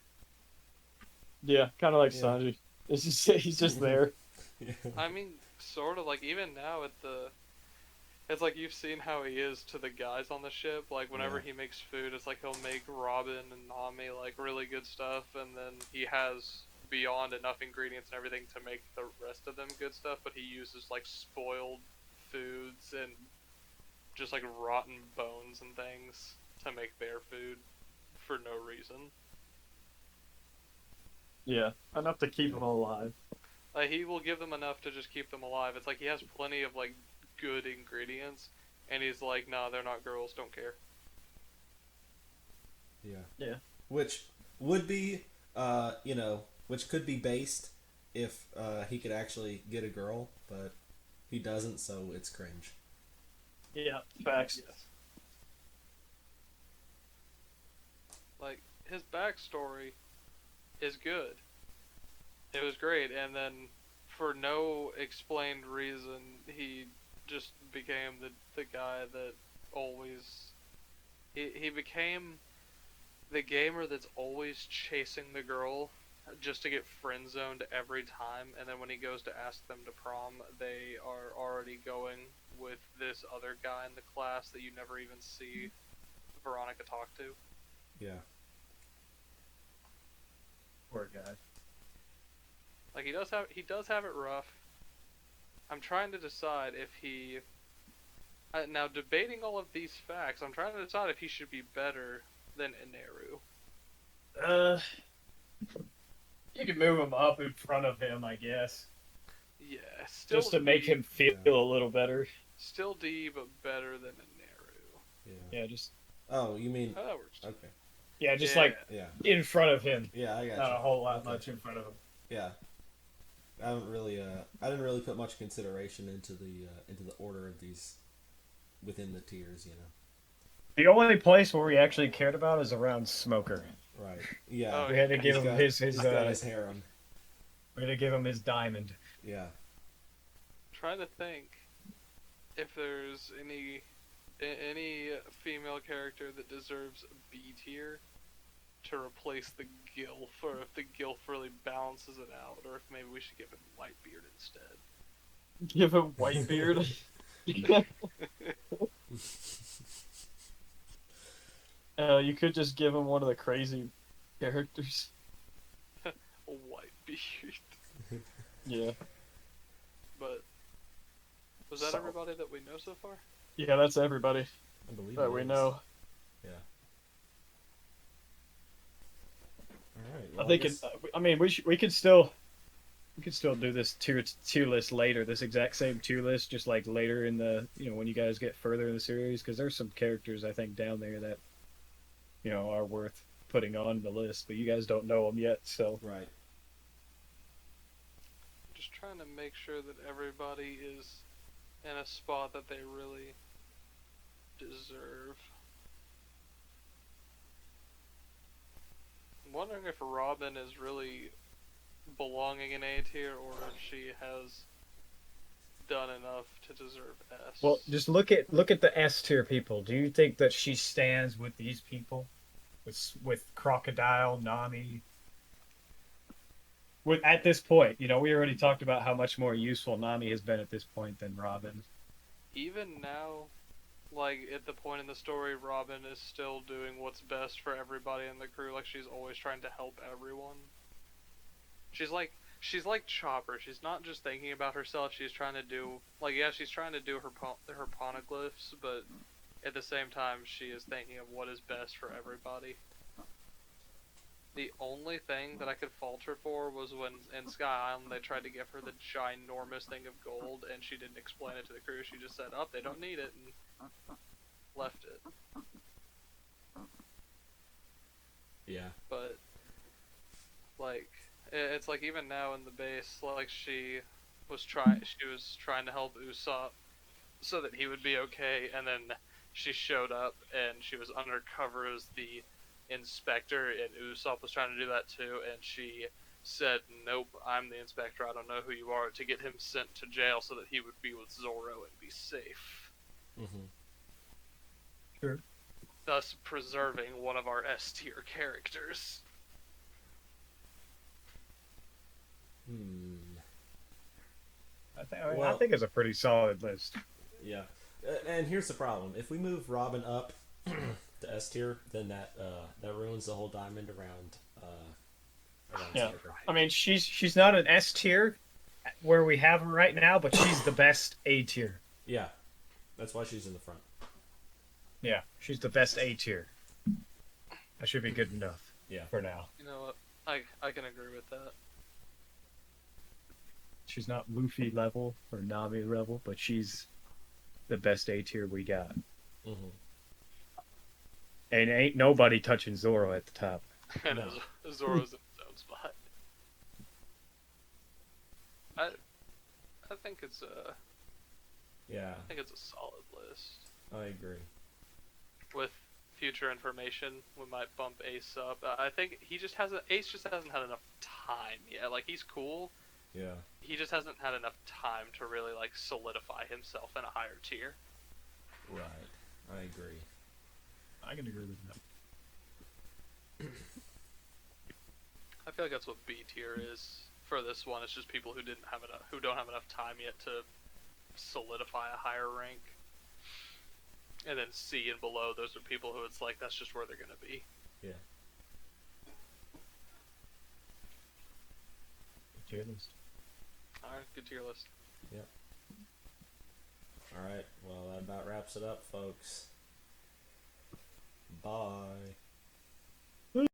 Speaker 4: Yeah, kind of like
Speaker 3: Yeah.
Speaker 4: Sanji. It's just he's just there.
Speaker 3: Yeah.
Speaker 5: I mean, sort of like even now at the it's like you've seen how he is to the guys on the ship. Like whenever
Speaker 3: Yeah.
Speaker 5: he makes food, it's like he'll make Robin and Nami like really good stuff, and then he has beyond enough ingredients and everything to make the rest of them good stuff. But he uses like spoiled foods and just like rotten bones and things to make their food for no reason.
Speaker 4: Yeah, enough to keep him alive.
Speaker 5: Like he will give them enough to just keep them alive. It's like he has plenty of like good ingredients, and he's like, "Nah, they're not girls. Don't care."
Speaker 3: Yeah.
Speaker 4: Yeah.
Speaker 3: Which would be, which could be based if he could actually get a girl, but he doesn't, so it's cringe.
Speaker 4: Yeah, facts.
Speaker 5: Like his backstory is good. It was great, and then for no explained reason, he just became the guy that always he became the gamer that's always chasing the girl just to get friend zoned every time, and then when he goes to ask them to prom, they are already going with this other guy in the class that you never even see Veronica talk to.
Speaker 3: Yeah.
Speaker 4: Poor guy.
Speaker 5: Like he does have it rough. I'm trying to decide if he now debating all of these facts. I'm trying to decide if he should be better than Inaru.
Speaker 4: You can move him up in front of him, I guess,
Speaker 5: Yeah, still
Speaker 4: just to make
Speaker 5: D,
Speaker 4: him feel
Speaker 3: Yeah.
Speaker 4: a little better.
Speaker 5: still D, but better than Inaru.
Speaker 3: Yeah.
Speaker 4: Yeah, just
Speaker 3: Oh, you mean
Speaker 5: Oh, that works.
Speaker 3: okay?
Speaker 4: yeah, just
Speaker 5: Yeah.
Speaker 4: like
Speaker 3: Yeah.
Speaker 4: in front of him,
Speaker 3: Yeah, I got
Speaker 4: not
Speaker 3: you.
Speaker 4: a whole lot
Speaker 3: Okay.
Speaker 4: much in front of him.
Speaker 3: Yeah. I didn't really put much consideration into the order of these within the tiers,
Speaker 4: The only place where we actually cared about is around Smoker.
Speaker 3: Right. Yeah.
Speaker 5: Oh,
Speaker 4: We had to give
Speaker 3: He's
Speaker 4: him
Speaker 3: got-
Speaker 4: his
Speaker 3: he's got his harem.
Speaker 4: we had to give him his diamond.
Speaker 3: Yeah.
Speaker 5: Trying to think if there's any female character that deserves B tier to replace the Gilf, or if the Gilf really balances it out, or if maybe we should give him Whitebeard instead.
Speaker 4: Give him Whitebeard. You could just give him one of the crazy characters.
Speaker 5: Whitebeard.
Speaker 4: Yeah.
Speaker 5: But was that
Speaker 4: So-
Speaker 5: everybody that we know so far?
Speaker 4: Yeah, that's everybody
Speaker 3: I believe
Speaker 4: that
Speaker 3: it
Speaker 4: we
Speaker 3: is.
Speaker 4: know.
Speaker 3: Yeah. All right.
Speaker 4: I
Speaker 3: Well,
Speaker 4: think
Speaker 3: guess-
Speaker 4: I mean, we could still do this tier list later. This exact same tier list, just like later in the when you guys get further in the series, because there's some characters I think down there that are worth putting on the list, but you guys don't know them yet. So
Speaker 3: Right.
Speaker 5: Just trying to make sure that everybody is in a spot that they really deserve. I'm wondering if Robin is really belonging in A tier, or if she has done enough to deserve S.
Speaker 4: well, just look at the S tier people. Do you think that she stands with these people, with Crocodile, Nami? At this point, we already talked about how much more useful Nami has been at this point than Robin.
Speaker 5: Even now, like at the point in the story, Robin is still doing what's best for everybody in the crew. Like she's always trying to help everyone. She's like Chopper. She's not just thinking about herself. She's trying to do she's trying to do her poneglyphs, but at the same time, she is thinking of what is best for everybody. The only thing that I could fault her for was when in Sky Island they tried to give her the ginormous thing of gold, and she didn't explain it to the crew. She just said, "Oh, they don't need it," and left it.
Speaker 3: Yeah.
Speaker 5: But like, it's like even now in the base, like she was trying to help Usopp so that he would be okay, and then she showed up and she was undercover as the inspector, and Usopp was trying to do that too, and she said, "Nope, I'm the inspector. I don't know who you are," to get him sent to jail so that he would be with Zoro and be safe,
Speaker 3: Mm-hmm.
Speaker 4: Sure.
Speaker 5: thus preserving one of our S tier characters.
Speaker 4: I think it's a pretty solid list.
Speaker 3: Yeah, and here's the problem: if we move Robin up to S tier, then that ruins the whole diamond around.
Speaker 4: Yeah,
Speaker 3: Sniper.
Speaker 4: I mean she's not an S tier where we have her right now, but she's the best A tier.
Speaker 3: Yeah, that's why she's in the front.
Speaker 4: Yeah, she's the best A tier. That should be good enough.
Speaker 3: Yeah.
Speaker 4: For now.
Speaker 5: You know what? I can agree with that.
Speaker 4: She's not Luffy level or Nami level, but she's the best A tier we got.
Speaker 3: Mm-hmm.
Speaker 4: And ain't nobody touching Zoro at the top.
Speaker 5: And
Speaker 3: No.
Speaker 5: Zoro's in his own spot. I think it's a
Speaker 3: Yeah,
Speaker 5: a solid list.
Speaker 3: I agree.
Speaker 5: With future information, we might bump Ace up. I think Ace just hasn't had enough time yet. Like, he's cool.
Speaker 3: Yeah.
Speaker 5: He just hasn't had enough time to really like solidify himself in a higher tier.
Speaker 3: Right. I agree.
Speaker 4: I can agree with that.
Speaker 5: I feel like that's what B tier is for this one. It's just people who don't have enough time yet to solidify a higher rank. And then C and below, those are people who it's like that's just where they're gonna be.
Speaker 3: Yeah.
Speaker 4: Good tier list.
Speaker 5: All right, good tier list.
Speaker 3: Yep. All right. Well, that about wraps it up, folks. Bye.